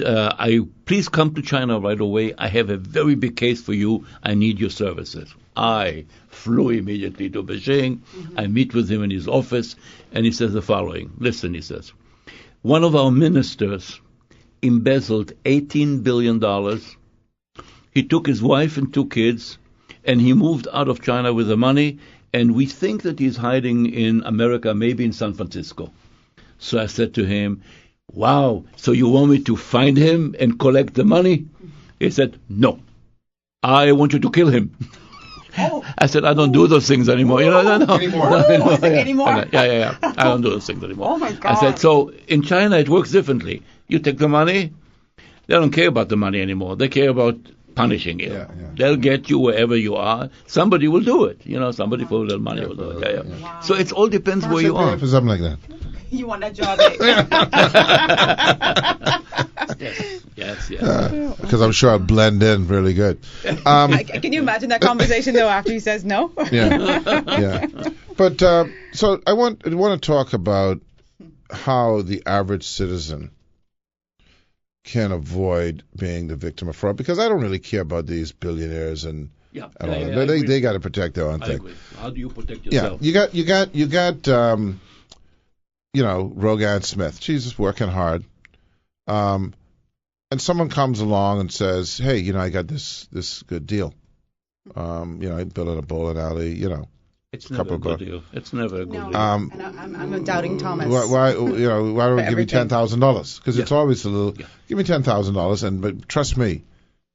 [SPEAKER 4] please come to China right away. I have a very big case for you. I need your services. I flew immediately to Beijing. I meet with him in his office, and he says the following. Listen, he says, one of our ministers embezzled $18 billion. He took his wife and 2 kids, and he moved out of China with the money, and we think that he's hiding in America, maybe in San Francisco. So I said to him, wow, so you want me to find him and collect the money? He said, no, I want you to kill him. I said, I don't do those things anymore. Anymore? Yeah. I don't do those things anymore.
[SPEAKER 2] Oh, my God.
[SPEAKER 4] I said, so in China it works differently. You take the money, they don't care about the money anymore. They care about punishing you. They'll get you wherever you are. Somebody will do it. Somebody for a little money will do it. Wow. So it all depends where you are.
[SPEAKER 1] For something like that.
[SPEAKER 2] You want that job?
[SPEAKER 4] Yes.
[SPEAKER 1] Because I'm sure I'll blend in really good.
[SPEAKER 2] Can you imagine that conversation though after he says no?
[SPEAKER 1] Yeah. But so I want to talk about how the average citizen can avoid being the victim of fraud, because I don't really care about these billionaires and all that. They got to protect their own thing.
[SPEAKER 4] Agree. How do you protect yourself?
[SPEAKER 1] Yeah, you got Rogan Smith. She's just working hard. And someone comes along and says, hey, I got this good deal. I built a bowling alley,
[SPEAKER 4] It's never a good deal. It's never a good deal.
[SPEAKER 2] And I'm a doubting Thomas.
[SPEAKER 1] Why don't we give me $10,000? Because it's always a little, give me $10,000, but trust me,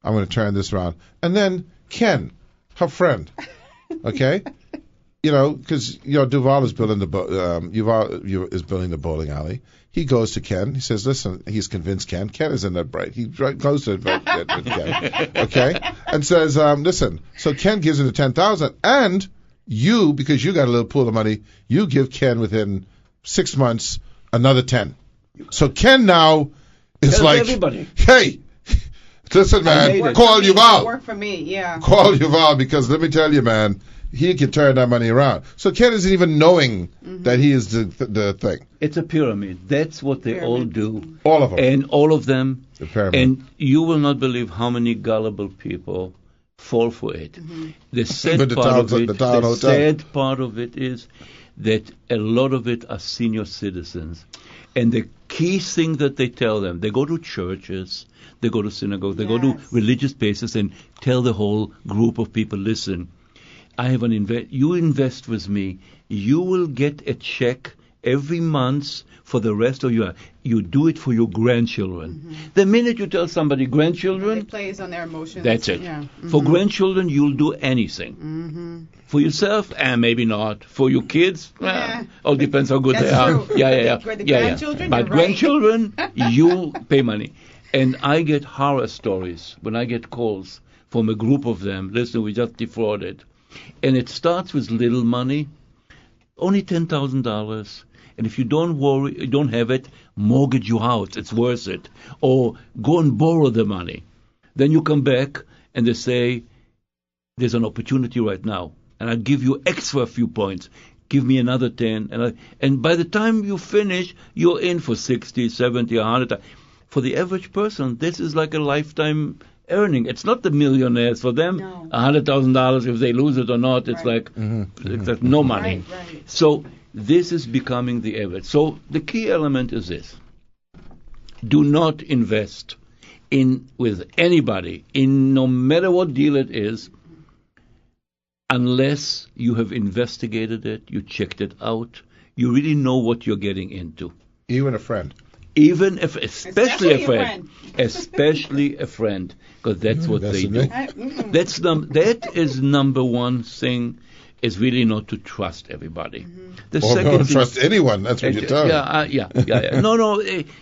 [SPEAKER 1] I'm going to turn this around. And then Ken, her friend, okay? Because Duval is building is building the bowling alley. He goes to Ken. He says, "Listen," he's convinced Ken. Ken isn't that bright. He goes to Ken, okay, and says, "Listen." So Ken gives him the $10,000, and you, because you got a little pool of money, you give Ken within 6 months another $10,000. So Ken now is like,
[SPEAKER 4] everybody.
[SPEAKER 1] "Hey, Listen, man, call Yuval.
[SPEAKER 2] Work for me, yeah.
[SPEAKER 1] Call Yuval, because let me tell you, man, he can turn that money around. So Ken isn't even knowing that he is the thing.
[SPEAKER 4] It's a pyramid. That's what they all do.
[SPEAKER 1] All of them.
[SPEAKER 4] And all of them.
[SPEAKER 1] The pyramid.
[SPEAKER 4] And you will not believe how many gullible people fall for it. The sad part of it is that a lot of it are senior citizens. And the key thing that they tell them, they go to churches, they go to synagogues, they go to religious places and tell the whole group of people, listen, I have you invest with me, you will get a check every month for the rest of your life. You do it for your grandchildren. The minute you tell somebody grandchildren,
[SPEAKER 2] it plays on their emotions.
[SPEAKER 4] That's it. Yeah. For grandchildren, you'll do anything. For yourself, maybe not. For your kids, all depends how good they are.
[SPEAKER 2] True.
[SPEAKER 4] Yeah.
[SPEAKER 2] Grandchildren,
[SPEAKER 4] But grandchildren, you pay money. And I get horror stories when I get calls from a group of them. Listen, we just defrauded. And it starts with little money, only $10,000. And if you don't worry, you don't have it, mortgage your house. It's worth it. Or go and borrow the money. Then you come back and they say, there's an opportunity right now. And I'll give you extra few points. Give me another 10. And by the time you finish, you're in for 60, 70, 100. For the average person, this is like a lifetime earning. It's not the millionaires. For them, $100,000, if they lose it or not, it's it's like no money.
[SPEAKER 2] Right.
[SPEAKER 4] So this is becoming the average. So the key element is this. Do not invest with anybody, in no matter what deal it is, unless you have investigated it, you checked it out, you really know what you're getting into.
[SPEAKER 1] Even a friend.
[SPEAKER 4] Even if, especially a friend. Especially a friend, because that's what they do. That is number one thing, is really not to trust everybody. The
[SPEAKER 1] or
[SPEAKER 4] second
[SPEAKER 1] don't trust anyone, that's what you're telling me.
[SPEAKER 4] Yeah. No,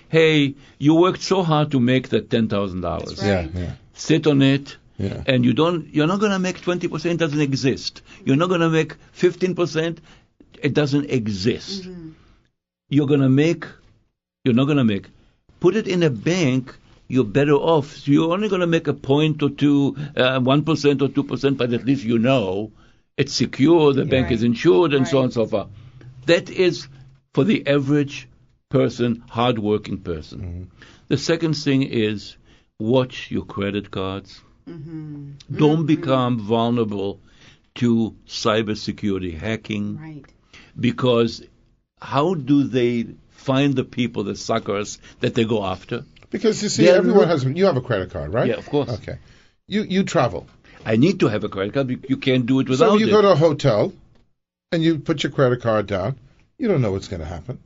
[SPEAKER 4] hey, you worked so hard to make that $10,000.
[SPEAKER 1] Yeah.
[SPEAKER 4] Sit on it.
[SPEAKER 1] Yeah.
[SPEAKER 4] And you're not going to make 20%, it doesn't exist. You're not going to make 15%, it doesn't exist. You're not going to make. Put it in a bank, you're better off. So you're only going to make a point or two, 1% or 2%, but at least you know it's secure, the bank is insured, and so on and so forth. That is for the average person, hard-working person. The second thing is watch your credit cards. Don't become vulnerable to cybersecurity hacking, because how do they find the people, the suckers that they go after?
[SPEAKER 1] Because you see, everyone has. You have a credit card, right?
[SPEAKER 4] Yeah, of course.
[SPEAKER 1] Okay. You travel.
[SPEAKER 4] I need to have a credit card. You can't do it without it.
[SPEAKER 1] So you go to a hotel, and you put your credit card down. You don't know what's going to happen.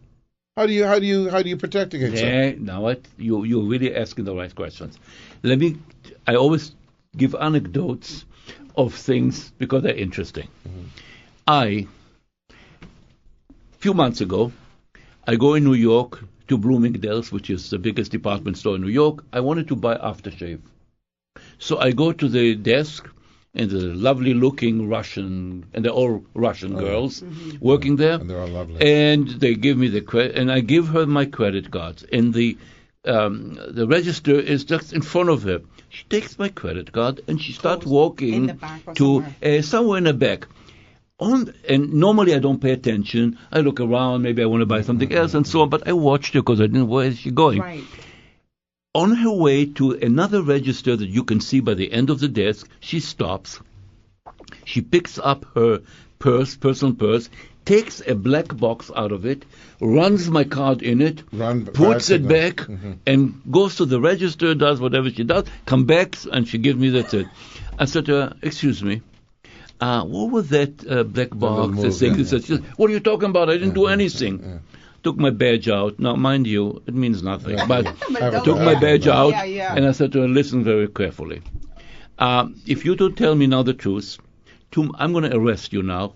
[SPEAKER 1] How do you protect against that?
[SPEAKER 4] Now what? You're really asking the right questions. I always give anecdotes of things because they're interesting. A few months ago, I go in New York to Bloomingdale's, which is the biggest department store in New York. I wanted to buy aftershave. So I go to the desk, and the lovely-looking Russian, and they're all Russian girls working there.
[SPEAKER 1] And they're all lovely.
[SPEAKER 4] And they give me the credit, and I give her my credit cards. And the register is just in front of her. She takes my credit card, and she starts walking to somewhere in the back. And normally I don't pay attention. I look around, maybe I want to buy something else and so on, but I watched her because I didn't know where is she going.
[SPEAKER 2] Right.
[SPEAKER 4] On her way to another register that you can see by the end of the desk, she stops. She picks up her personal purse, takes a black box out of it, runs my card in it, puts it back, and goes to the register, does whatever she does, come back, and she gives me that. I said to her, excuse me, what was that black box? What are you talking about? I didn't do anything. Took my badge out. Now, mind you, it means nothing. But I took my badge out, and I said to her, listen very carefully. If you don't tell me now the truth, I'm going to arrest you now.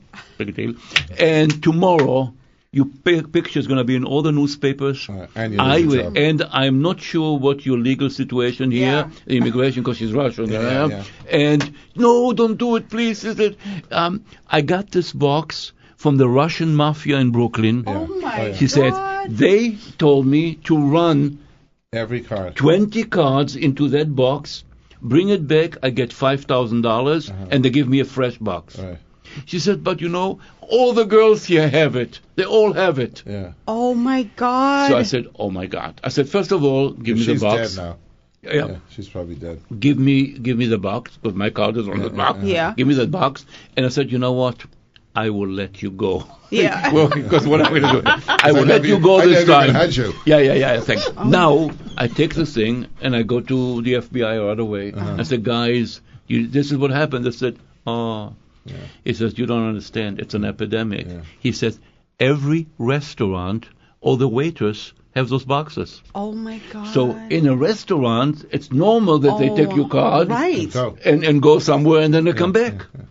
[SPEAKER 4] And tomorrow, your picture is going to be in all the newspapers. And I'm not sure what your legal situation here, immigration, because she's Russian. And no, don't do it, please. I got this box from the Russian mafia in Brooklyn.
[SPEAKER 2] Oh my
[SPEAKER 4] She said, they told me to run
[SPEAKER 1] every card,
[SPEAKER 4] 20 cards into that box, Bring it back, I get $5,000, and they give me a fresh box.
[SPEAKER 1] Right.
[SPEAKER 4] She said, but you know, all the girls here have it. They all have it.
[SPEAKER 1] Yeah.
[SPEAKER 2] Oh my God.
[SPEAKER 4] So I said, oh my God. I said, first of all, give me the box.
[SPEAKER 1] She's dead now.
[SPEAKER 4] Yeah.
[SPEAKER 1] She's probably dead.
[SPEAKER 4] Give me the box, because my card is on the box.
[SPEAKER 2] Yeah.
[SPEAKER 4] Give me that box. And I said, you know what? I will let you go.
[SPEAKER 2] Yeah.
[SPEAKER 4] Well, because what am I going to do? I will let you go
[SPEAKER 1] I
[SPEAKER 4] this
[SPEAKER 1] never
[SPEAKER 4] time.
[SPEAKER 1] had you.
[SPEAKER 4] Yeah, thanks. Now, I take the thing, and I go to the FBI right away. I said, guys, this is what happened. They said, oh. Yeah. He says, you don't understand. It's an epidemic. Yeah. He says, every restaurant, all the waiters have those boxes.
[SPEAKER 2] Oh, my God.
[SPEAKER 4] So in a restaurant, it's normal that they take your card and go somewhere, and then they come back.
[SPEAKER 1] Yeah.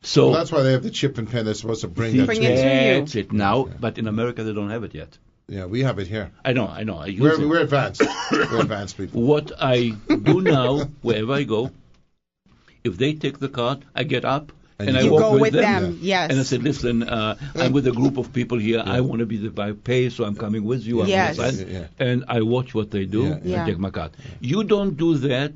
[SPEAKER 4] So
[SPEAKER 1] well, that's why they have the chip and pin. They're supposed to bring that
[SPEAKER 2] bring
[SPEAKER 1] to
[SPEAKER 2] it
[SPEAKER 1] you.
[SPEAKER 2] to you.
[SPEAKER 4] That's it now, but in America they don't have it yet.
[SPEAKER 1] Yeah, we have it here.
[SPEAKER 4] I know.
[SPEAKER 1] We're advanced. We're advanced people.
[SPEAKER 4] What I do now, wherever I go, if they take the card, I get up and I walk with them.
[SPEAKER 2] Yes.
[SPEAKER 4] And I said, listen, I'm with a group of people here. Yeah. I want to be the pay, so I'm coming with you.
[SPEAKER 2] Yes.
[SPEAKER 4] And I watch what they do and take my card. You don't do that.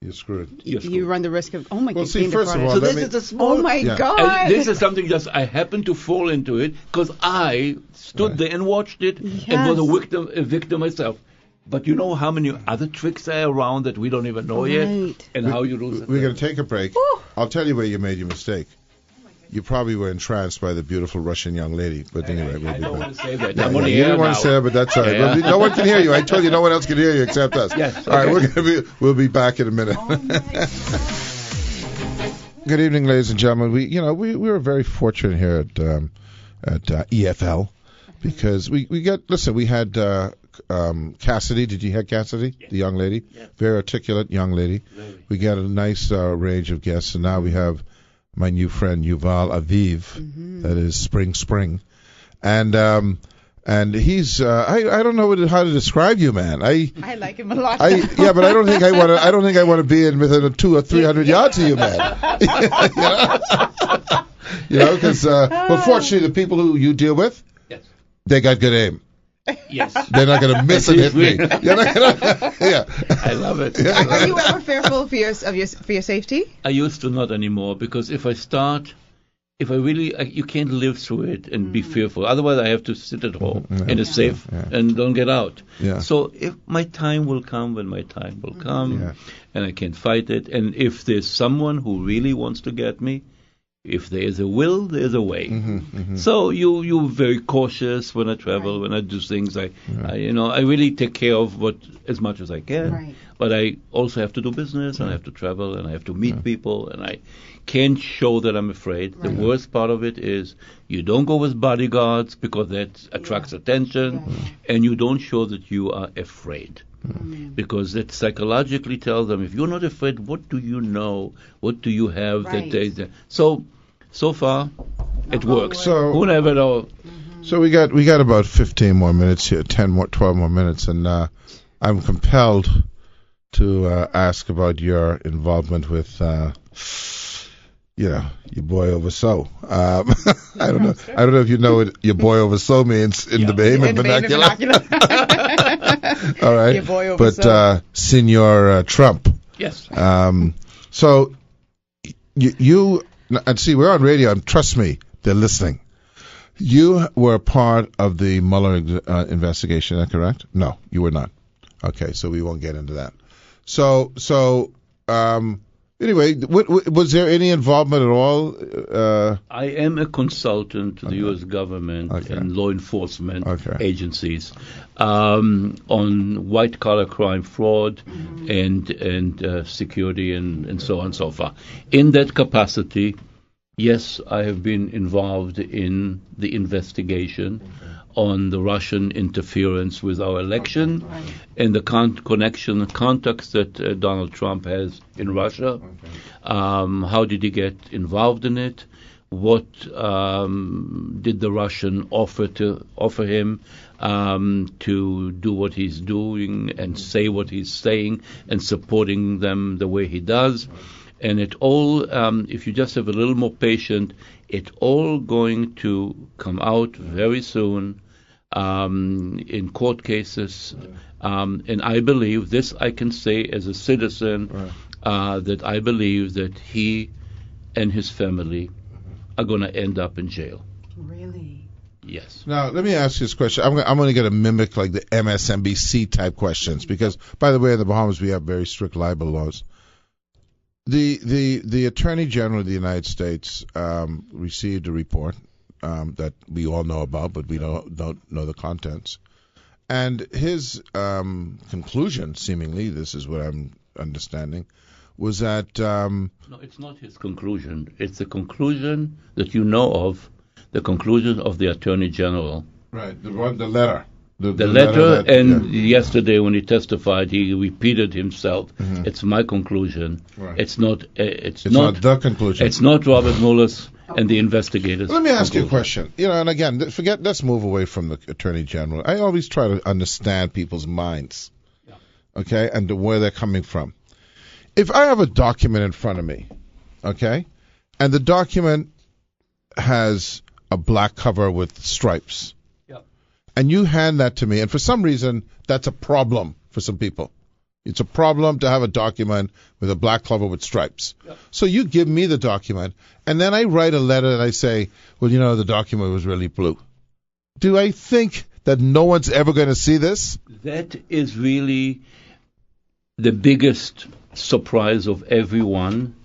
[SPEAKER 1] You're screwed.
[SPEAKER 2] You run the risk of, oh my God.
[SPEAKER 1] Well, see, first of all,
[SPEAKER 4] so this is a small...
[SPEAKER 2] Oh my God.
[SPEAKER 4] And this is something just, I happened to fall into it because I stood there and watched it and was a victim myself. But you know how many other tricks are around that we don't even know yet, and how you lose it.
[SPEAKER 1] We're going to take a break. I'll tell you where you made your mistake. You probably were entranced by the beautiful Russian young lady. But anyway, we'll be back.
[SPEAKER 4] I don't want to say that.
[SPEAKER 1] Yeah, you didn't want to say that, but that's all right. Yeah. No one can hear you. I told you no one else can hear you except us.
[SPEAKER 4] Yes.
[SPEAKER 1] All right, we'll be back in a minute. Good evening, ladies and gentlemen. We were very fortunate here at EFL because we had Cassidy. Did you hear Cassidy, the young lady? Yeah. Very articulate young lady. Very. We got a nice range of guests, and now we have my new friend Yuval Aviv, that is Spring, and he's I don't know how to describe you, man. I
[SPEAKER 2] like him a lot.
[SPEAKER 1] But I don't think I want to be in within 200 or 300 yards of you, man. Because fortunately the people who you deal with, they got good aim.
[SPEAKER 4] Yes.
[SPEAKER 1] They're not going to miss and hit me.
[SPEAKER 4] I love it.
[SPEAKER 2] Are you ever fearful for your safety?
[SPEAKER 4] I used to, not anymore, because if I you can't live through it and be fearful. Otherwise, I have to sit at home and it's safe and don't get out. Yeah. So if my time will come when my time will come, and I can fight it, and if there's someone who really wants to get me, if there is a will, there is a way. So you're very cautious when I travel, when I do things. I really take care of as much as I can. Right. But I also have to do business, and I have to travel, and I have to meet people, and I can't show that I'm afraid. Right. The worst part of it is you don't go with bodyguards because that attracts attention, and you don't show that you are afraid. Because it psychologically tells them, if you're not afraid, what do you know? What do you have that they... So far, it works.
[SPEAKER 1] So,
[SPEAKER 4] who never know?
[SPEAKER 1] So we got about 15 more minutes here, 12 more minutes, and I'm compelled to ask about your involvement with, your boy over so. I don't know if you know what your boy over so means in the Bahamian vernacular. All right, your boy over so. Senor Trump.
[SPEAKER 4] Yes.
[SPEAKER 1] So you and see, we're on radio, and trust me, they're listening. You were a part of the Mueller investigation, is that correct? No, you were not. Okay, so we won't get into that. So anyway, was there any involvement at all?
[SPEAKER 4] I am a consultant to the U.S. government and law enforcement agencies on white-collar crime, fraud, and security, and so on and so forth. In that capacity, yes, I have been involved in the investigation on the Russian interference with our election and the contacts that Donald Trump has in Russia. How did he get involved in it? What did the Russian offer him to do what he's doing and say what he's saying and supporting them the way he does? And it all, if you just have a little more patience, it's all going to come out very soon. in court cases. And I believe, this I can say as a citizen, that I believe that he and his family are going to end up in jail.
[SPEAKER 2] Really?
[SPEAKER 4] Yes.
[SPEAKER 1] Now, let me ask you this question. I'm going to get a mimic like the MSNBC type questions because, by the way, in the Bahamas we have very strict libel laws. The Attorney General of the United States received a report that we all know about, but we don't know the contents. And his conclusion, seemingly, this is what I'm understanding, was that...
[SPEAKER 4] no, it's not his conclusion. It's the conclusion that you know of, the conclusion of the Attorney General.
[SPEAKER 1] Right, the letter.
[SPEAKER 4] The letter, and yesterday when he testified, he repeated himself. Mm-hmm. It's my conclusion. Right. It's not
[SPEAKER 1] the conclusion.
[SPEAKER 4] It's not Robert Mueller's and the investigators.
[SPEAKER 1] Let me ask you a question. And again, let's move away from the Attorney General. I always try to understand people's minds, okay, and where they're coming from. If I have a document in front of me, okay, and the document has a black cover with stripes, and you hand that to me, and for some reason that's a problem for some people. It's a problem to have a document with a black cover with stripes. Yep. So you give me the document, and then I write a letter and I say, well, the document was really blue. Do I think that no one's ever going to see this?
[SPEAKER 4] That is really the biggest surprise of everyone,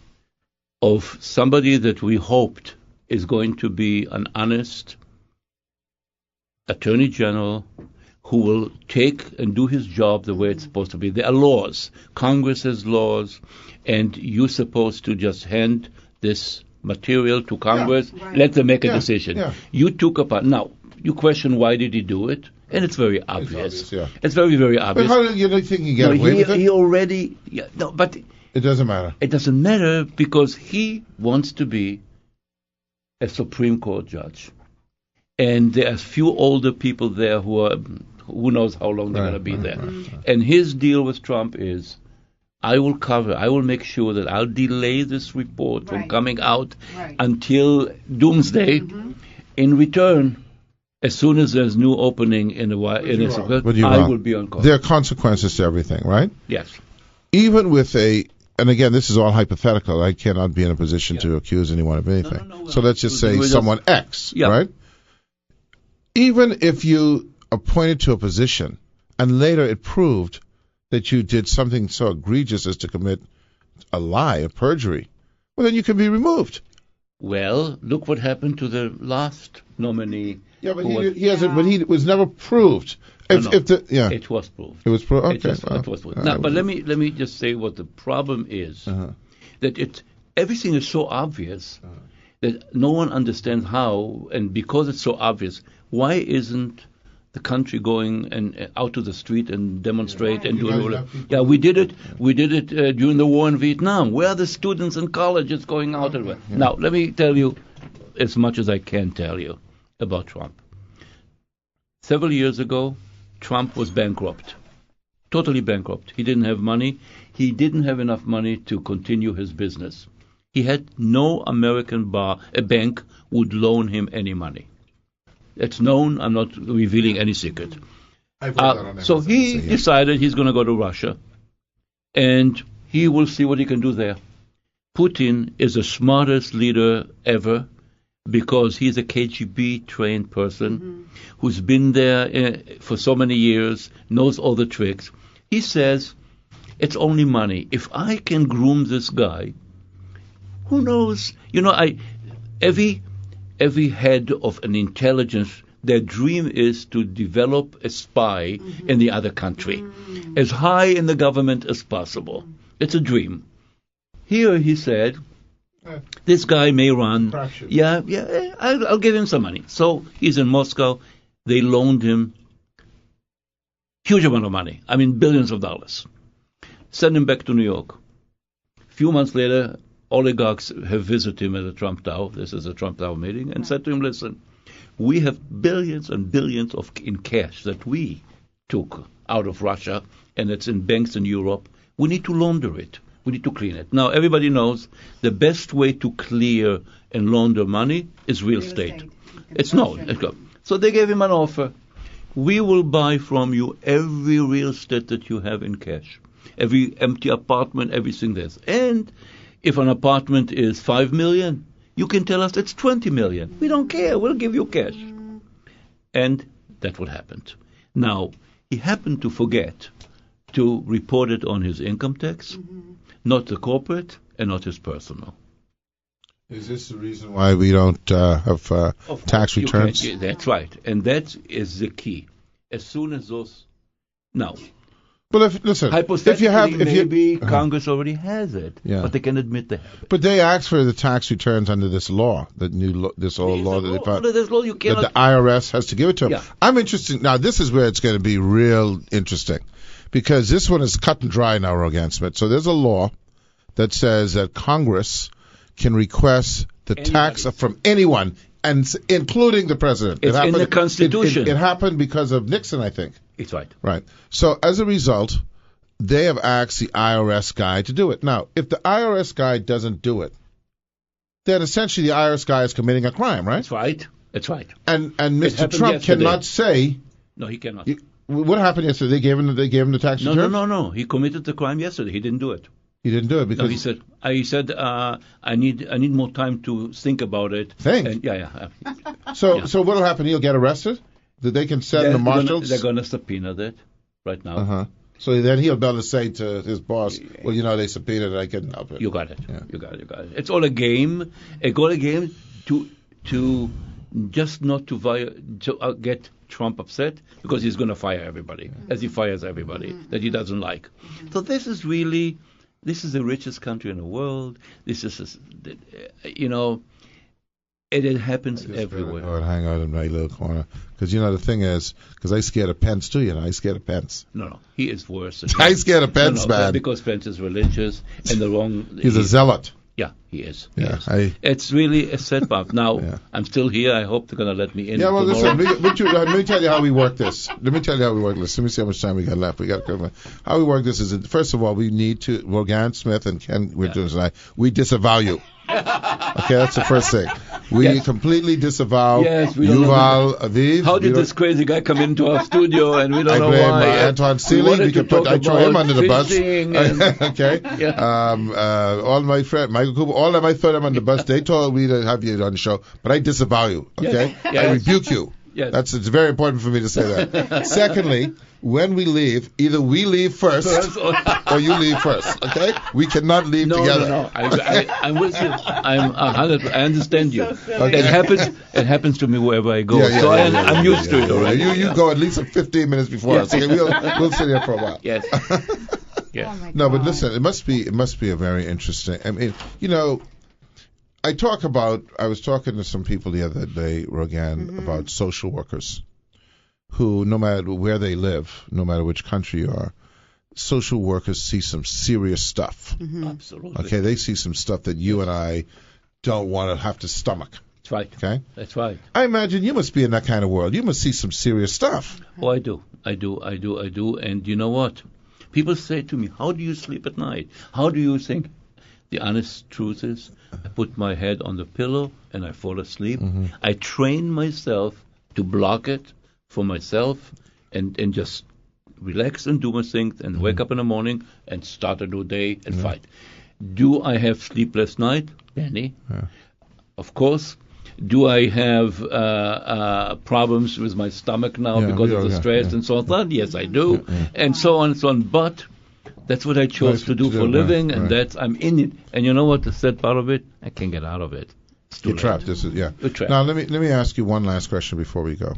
[SPEAKER 4] of somebody that we hoped is going to be an honest Attorney General who will take and do his job the way it's supposed to be. There are laws. Congress has laws, and you're supposed to just hand this material to Congress, let them make a decision. Yeah. You took upon... Now, you question why did he do it, and it's very obvious. It's very, very obvious.
[SPEAKER 1] But how do you think he get away with it?
[SPEAKER 4] He already... but
[SPEAKER 1] it doesn't matter.
[SPEAKER 4] It doesn't matter because he wants to be a Supreme Court judge. And there are few older people there who knows how long they're going to be there. Right. And his deal with Trump is, I will make sure that I'll delay this report from coming out until doomsday. Mm-hmm. In return, as soon as there's new opening in I will be on call.
[SPEAKER 1] There are consequences to everything, right?
[SPEAKER 4] Yes.
[SPEAKER 1] Even with and again, this is all hypothetical. I cannot be in a position to accuse anyone of anything. No, so let's just say someone X, right? Even if you appointed to a position and later it proved that you did something so egregious as to commit a lie, a perjury, well, then you can be removed.
[SPEAKER 4] Well, look what happened to the last nominee.
[SPEAKER 1] Yeah, but he was never proved.
[SPEAKER 4] It was proved.
[SPEAKER 1] It was proved. Okay.
[SPEAKER 4] It was proved. Now, but let me just say what the problem is. That everything is so obvious that no one understands how, and because it's so obvious, why isn't the country going and out to the street and demonstrate and do it? Yeah, we did it. We did it during the war in Vietnam. Where are the students in colleges going out? Now, let me tell you as much as I can tell you about Trump. Several years ago, Trump was bankrupt, totally bankrupt. He didn't have money. He didn't have enough money to continue his business. He had no American bank would loan him any money. It's known. I'm not revealing any secret. So he decided he's going to go to Russia, and he will see what he can do there. Putin is the smartest leader ever because he's a KGB-trained person who's been there for so many years, knows all the tricks. He says, it's only money. If I can groom this guy, who knows? Every head of an intelligence, their dream is to develop a spy in the other country, as high in the government as possible. It's a dream. Here he said, this guy may run. I'll give him some money. So he's in Moscow. They loaned him huge amount of money. I mean, billions of dollars. Send him back to New York. A few months later, oligarchs have visited him at the Trump Tower. This is a Trump Tower meeting, and said to him, listen, we have billions and billions in cash that we took out of Russia, and it's in banks in Europe. We need to launder it. We need to clean it. Now, everybody knows the best way to clear and launder money is real estate. It's known. So they gave him an offer. we will buy from you every real estate that you have in cash, every empty apartment, everything there's. And if an apartment is 5 million, you can tell us it's 20 million. We don't care. We'll give you cash. And that's what happened. Now, he happened to forget to report it on his income tax, not the corporate and not his personal.
[SPEAKER 1] Is this the reason why we don't have tax returns?
[SPEAKER 4] That's right. And that is the key. As soon as those... Now,
[SPEAKER 1] but hypothetically,
[SPEAKER 4] Congress already has it, but they can admit they have it.
[SPEAKER 1] But they ask for the tax returns under this law, this old law that they found.
[SPEAKER 4] Under this law, you cannot...
[SPEAKER 1] That the IRS has to give it to them.
[SPEAKER 4] Yeah.
[SPEAKER 1] I'm interested. Now, this is where it's going to be real interesting, because this one is cut and dry now, Rogan Smith. So there's a law that says that Congress can request the tax from anyone, and including the president.
[SPEAKER 4] It's in the Constitution.
[SPEAKER 1] It happened because of Nixon, I think.
[SPEAKER 4] It's right.
[SPEAKER 1] Right. So as a result, they have asked the IRS guy to do it. Now, if the IRS guy doesn't do it, then essentially the IRS guy is committing a crime, right?
[SPEAKER 4] That's right. That's right.
[SPEAKER 1] And Mr. Trump cannot say.
[SPEAKER 4] No, he cannot.
[SPEAKER 1] What happened yesterday? They gave him the tax return?
[SPEAKER 4] No. He committed the crime yesterday. He didn't do it.
[SPEAKER 1] He didn't do it because
[SPEAKER 4] he said I need more time to think about it.
[SPEAKER 1] Think? So what will happen? He'll get arrested? That they can send the marshals?
[SPEAKER 4] They're going to subpoena that right now.
[SPEAKER 1] Uh-huh. So then he'll be able to say to his boss, well, they subpoenaed it, I couldn't help it.
[SPEAKER 4] You got it. Yeah. You got it. It's all a game. It's all a game to just not to get Trump upset, because he's going to fire everybody, as he fires everybody that he doesn't like. So this is the richest country in the world. This is, it happens everywhere.
[SPEAKER 1] Go and hang out in my little corner. Because, the thing is, because I scared of Pence, too, I scared of Pence.
[SPEAKER 4] No, he is worse.
[SPEAKER 1] I scared of Pence, man.
[SPEAKER 4] Because Pence is religious and the wrong...
[SPEAKER 1] He's a zealot.
[SPEAKER 4] Yeah, he is.
[SPEAKER 1] Yeah,
[SPEAKER 4] it's really a setback. Now, I'm still here. I hope they're going to let me in.
[SPEAKER 1] Yeah, well, listen, let me tell you how we work this. Let me see how much time we got left. How we work this is, first of all, we need to, Rogan Smith and Ken Winters and I, we disavow you. Okay, that's the first thing. We completely disavow Yuval Aviv.
[SPEAKER 4] How did this crazy guy come into our studio and we don't know why?
[SPEAKER 1] I blame Anton Seeley. I throw him under the bus. Okay. All my friends, Michael Cooper, all of them, I throw them under the bus. They told me to have you on the show, but I disavow you. Okay. Yes. I rebuke you. Yes. It's very important for me to say that. Secondly, when we leave, either we leave first or you leave first. Okay? We cannot leave together.
[SPEAKER 4] No. I'm with you. I understand you. Okay. It happens to me wherever I go. I'm used to it already.
[SPEAKER 1] You go at least 15 minutes before us. Okay? We'll sit here for a while.
[SPEAKER 4] Yes.
[SPEAKER 2] Yes. Oh,
[SPEAKER 1] no, but listen, it must be a very interesting. I mean, I was talking to some people the other day, Rogan, about social workers who, no matter where they live, no matter which country you are, social workers see some serious stuff.
[SPEAKER 4] Absolutely.
[SPEAKER 1] Okay, they see some stuff that you and I don't want to have to stomach.
[SPEAKER 4] That's right.
[SPEAKER 1] Okay?
[SPEAKER 4] That's right.
[SPEAKER 1] I imagine you must be in that kind of world. You must see some serious stuff.
[SPEAKER 4] Oh, I do. And you know what? People say to me, how do you sleep at night? How do you think? The honest truth is, I put my head on the pillow and I fall asleep. I train myself to block it for myself and just relax and do my things and wake up in the morning and start a new day and fight. Do I have sleepless night? Danny? Yeah. Of course. Do I have problems with my stomach now because of the stress and so on? Yes, I do. And so on and so on. But that's what I chose to do for a living, and I'm in it. And you know what? The sad part of it, I can't get out of it. It's too
[SPEAKER 1] You're trapped.
[SPEAKER 4] You're trapped.
[SPEAKER 1] Now let me ask you one last question before we go.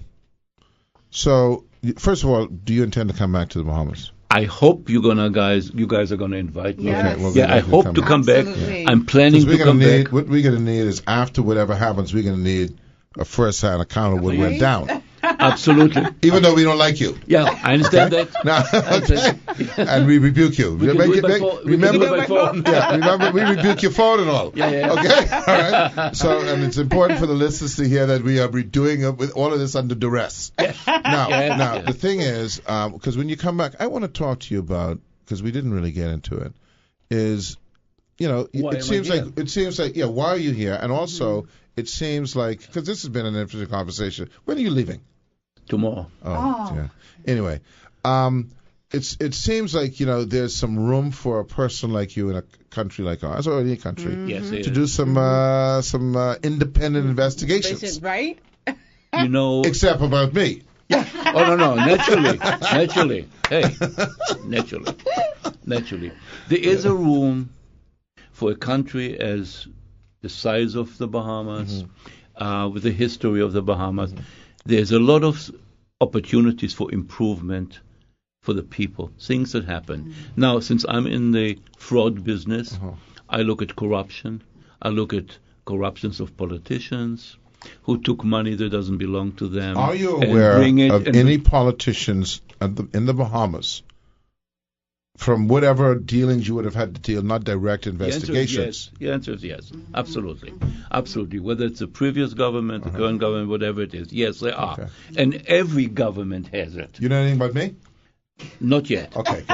[SPEAKER 1] So, first of all, do you intend to come back to the Bahamas?
[SPEAKER 4] I hope you guys are gonna invite me.
[SPEAKER 2] Yes.
[SPEAKER 1] Okay,
[SPEAKER 4] I hope to come back. I'm planning to come back.
[SPEAKER 1] What we're gonna need is, after whatever happens, we're gonna need a first-hand account of what went down.
[SPEAKER 4] Absolutely.
[SPEAKER 1] Even though we don't like you.
[SPEAKER 4] Yeah, I understand that.
[SPEAKER 1] And we rebuke you.
[SPEAKER 4] Remember,
[SPEAKER 1] we rebuke your phone and all.
[SPEAKER 4] Yeah.
[SPEAKER 1] Okay? All right? So, and it's important for the listeners to hear that we are doing it with all of this under duress. Now, the thing is, because when you come back, I want to talk to you about, because we didn't really get into it, is, it seems like, why are you here? And also, it seems like, because this has been an interesting conversation, when are you leaving?
[SPEAKER 4] Tomorrow.
[SPEAKER 1] Oh. Yeah. Anyway, it seems like there's some room for a person like you in a country like ours or any country to do some independent investigations.
[SPEAKER 2] Right?
[SPEAKER 1] Except about me.
[SPEAKER 4] Yeah. Oh no, naturally. Hey, naturally. There is a room for a country as the size of the Bahamas, with the history of the Bahamas. There's a lot of opportunities for improvement for the people, things that happen. Now, since I'm in the fraud business, I look at corruption. I look at corruptions of politicians who took money that doesn't belong to them.
[SPEAKER 1] Are you aware of any politicians in the Bahamas from whatever dealings you would have had to deal, not direct investigations?
[SPEAKER 4] The answer is yes. Absolutely. Whether it's the previous government, the current government, whatever it is, yes, there are. Okay. And every government has it.
[SPEAKER 1] You know anything about me?
[SPEAKER 4] Not yet.
[SPEAKER 1] Okay.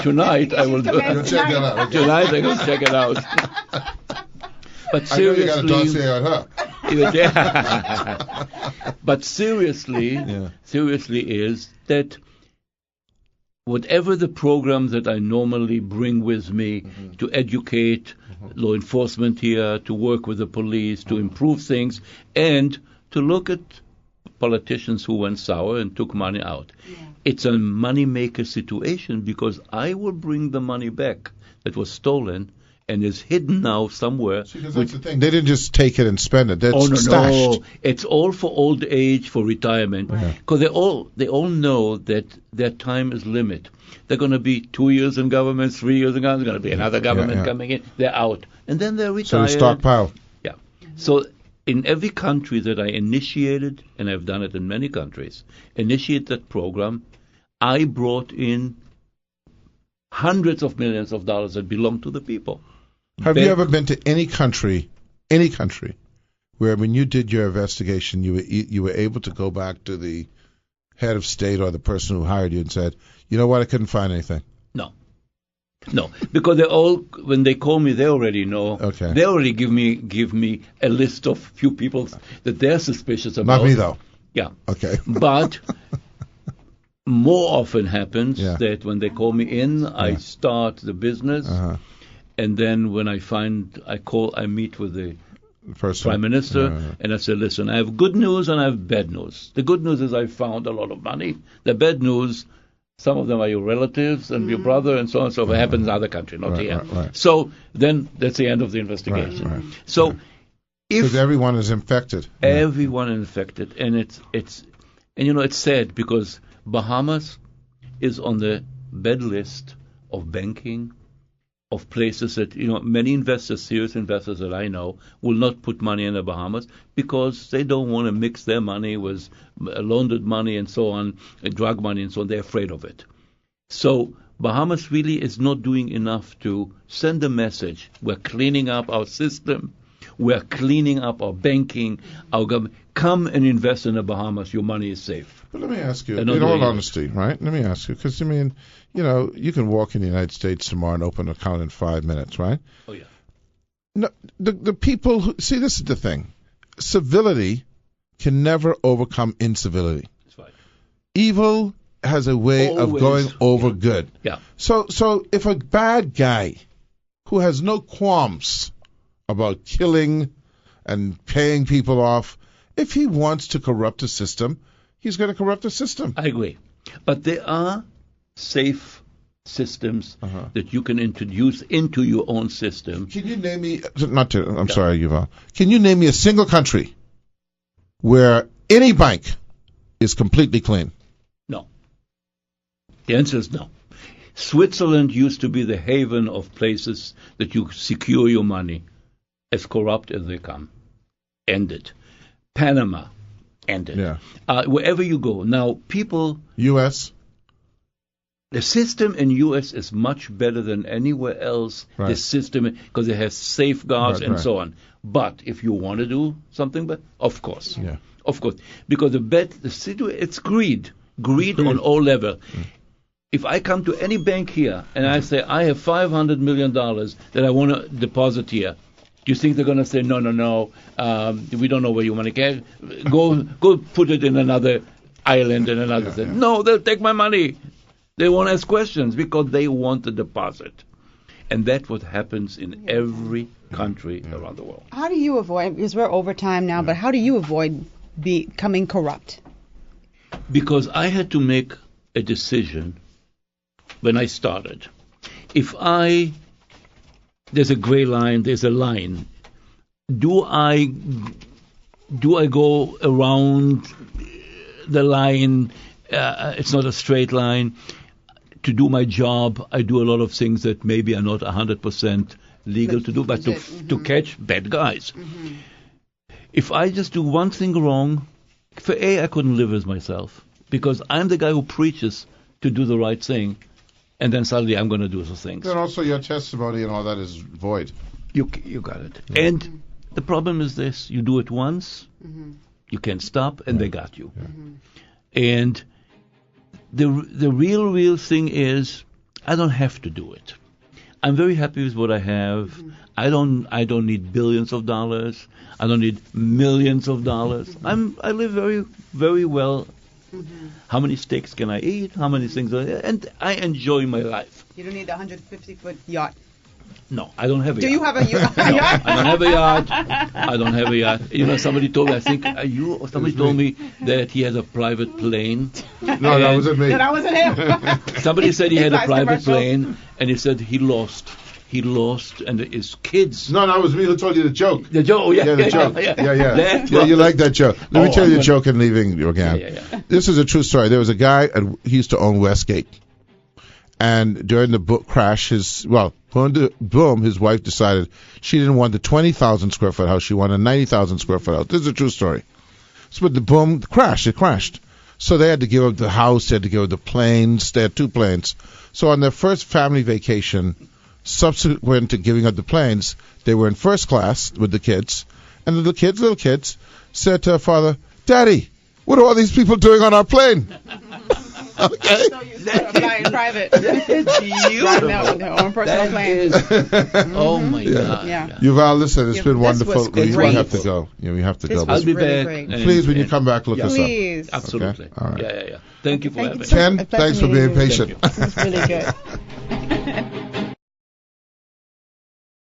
[SPEAKER 4] Tonight I will do it.
[SPEAKER 1] You'll check it out. Okay.
[SPEAKER 4] Tonight I will check it out. But seriously,
[SPEAKER 1] I know you got a dossier on her.
[SPEAKER 4] But seriously is that whatever the program that I normally bring with me to educate law enforcement here, to work with the police, to improve things, and to look at politicians who went sour and took money out. Yeah. It's a money maker situation because I will bring the money back that was stolen and is hidden now somewhere.
[SPEAKER 1] See, that's the thing. They didn't just take it and spend it. That's stashed.
[SPEAKER 4] No. It's all for old age, for retirement. Because they all know that their time is limit. They're going to be 2 years in government, 3 years in government. There's going to be another government coming in. They're out. And then they're retired.
[SPEAKER 1] So they stockpile.
[SPEAKER 4] Yeah. So in every country that I initiated, and I've done it in many countries, initiate that program, I brought in hundreds of millions of dollars that belong to the people.
[SPEAKER 1] Have you ever been to any country, where when you did your investigation, you were able to go back to the head of state or the person who hired you and said, you know what, I couldn't find anything?
[SPEAKER 4] No, because they all, when they call me, they already know.
[SPEAKER 1] Okay.
[SPEAKER 4] They already give me a list of few people that they're suspicious about.
[SPEAKER 1] Not me, though.
[SPEAKER 4] Yeah.
[SPEAKER 1] Okay.
[SPEAKER 4] But more often happens that when they call me in, I start the business, and then when I meet with the Prime Minister, and I say, listen, I have good news and I have bad news. The good news is I found a lot of money. The bad news, some of them are your relatives and your brother and so on and so forth. It happens in other countries, not here. Right. So then that's the end of the investigation. Right. So
[SPEAKER 1] because everyone is infected.
[SPEAKER 4] Everyone is infected, and it's sad because Bahamas is on the bad list of banking, of places that, many investors, serious investors that I know, will not put money in the Bahamas because they don't want to mix their money with laundered money and so on, drug money and so on. They're afraid of it. So Bahamas really is not doing enough to send a message. We're cleaning up our system. We're cleaning up our banking, our government. Come and invest in the Bahamas. Your money is safe.
[SPEAKER 1] But let me ask you, in all honesty, right? Let me ask you, because, you can walk in the United States tomorrow and open an account in 5 minutes, right?
[SPEAKER 4] Oh, yeah.
[SPEAKER 1] No, the people who, see, this is the thing. Civility can never overcome incivility.
[SPEAKER 4] That's right.
[SPEAKER 1] Evil has a way of going over good.
[SPEAKER 4] Yeah.
[SPEAKER 1] So if a bad guy who has no qualms about killing and paying people off, if he wants to corrupt the system, he's going to corrupt the system.
[SPEAKER 4] I agree. But there are safe systems that you can introduce into your own system.
[SPEAKER 1] Can you name me, sorry, Yuval. Can you name me a single country where any bank is completely clean?
[SPEAKER 4] No. The answer is no. Switzerland used to be the haven of places that you secure your money. As corrupt as they come. Ended. Panama. Ended.
[SPEAKER 1] Yeah.
[SPEAKER 4] Wherever you go. Now, people...
[SPEAKER 1] U.S.?
[SPEAKER 4] The system in U.S. is much better than anywhere else.
[SPEAKER 1] Right.
[SPEAKER 4] The system, because it has safeguards and so on. But if you want to do something, of course.
[SPEAKER 1] Yeah.
[SPEAKER 4] Of course. Because it's greed. Greed on all levels. If I come to any bank here and I say, I have $500 million that I want to deposit here, do you think they're going to say, no, we don't know where your money can go put it in another island, and another said, no, they'll take my money. They won't ask questions because they want the deposit. And that's what happens in every country around the world.
[SPEAKER 2] How do you avoid, because we're over time now, but how do you avoid becoming corrupt?
[SPEAKER 4] Because I had to make a decision when I started. There's a gray line, there's a line. Do I go around the line? It's not a straight line. To do my job, I do a lot of things that maybe are not 100% legal to do, but to catch bad guys. Mm-hmm. If I just do one thing wrong, I couldn't live as myself, because I'm the guy who preaches to do the right thing, and then suddenly I'm going to do those things.
[SPEAKER 1] Then also your testimony and all that is void.
[SPEAKER 4] You got it. Yeah. And the problem is this: you do it once, you can't stop, and they got you. Yeah. And the real thing is, I don't have to do it. I'm very happy with what I have. I don't need billions of dollars. I don't need millions of dollars. I live very, very well. How many steaks can I eat? How many things? And I enjoy my life.
[SPEAKER 2] You don't need a 150-foot yacht.
[SPEAKER 4] No, I don't have a yacht.
[SPEAKER 2] Do you have a yacht?
[SPEAKER 4] No, I don't have a yacht. I don't have a yacht. Somebody told me, somebody told me that he has a private plane.
[SPEAKER 1] No, that wasn't me.
[SPEAKER 2] No, that wasn't him.
[SPEAKER 4] Somebody said he had a private plane, and he said he lost. He lost, and his kids.
[SPEAKER 1] No, that was me who told you the joke.
[SPEAKER 4] The joke, yeah.
[SPEAKER 1] Yeah, the joke.
[SPEAKER 4] Yeah.
[SPEAKER 1] Yeah, you like that joke. Let me tell you the joke in leaving again.
[SPEAKER 4] Yeah.
[SPEAKER 1] This is a true story. There was a guy, he used to own Westgate. And during the book crash, his wife decided she didn't want the 20,000 square foot house. She wanted a 90,000 square foot house. This is a true story. So, but it crashed. So they had to give up the house, they had to give up the planes. They had 2 planes. So on their first family vacation, subsequent to giving up the planes, they were in first class with the kids. And the little kids, said to her father, "Daddy, what are all these people doing on our plane?" Okay.
[SPEAKER 2] So you fly in private.
[SPEAKER 4] No,
[SPEAKER 2] on personal plane.
[SPEAKER 4] Oh my God.
[SPEAKER 2] Yeah.
[SPEAKER 1] Yuval, listen, it's been wonderful. We
[SPEAKER 2] great.
[SPEAKER 1] have to go. We have to go.
[SPEAKER 4] I'll be back.
[SPEAKER 2] Great.
[SPEAKER 1] Please, when you come back, look us up.
[SPEAKER 2] Please.
[SPEAKER 4] Absolutely.
[SPEAKER 1] Okay? All right.
[SPEAKER 4] Yeah. Thank you for having me.
[SPEAKER 1] Ken, thanks for being patient.
[SPEAKER 2] It was really good.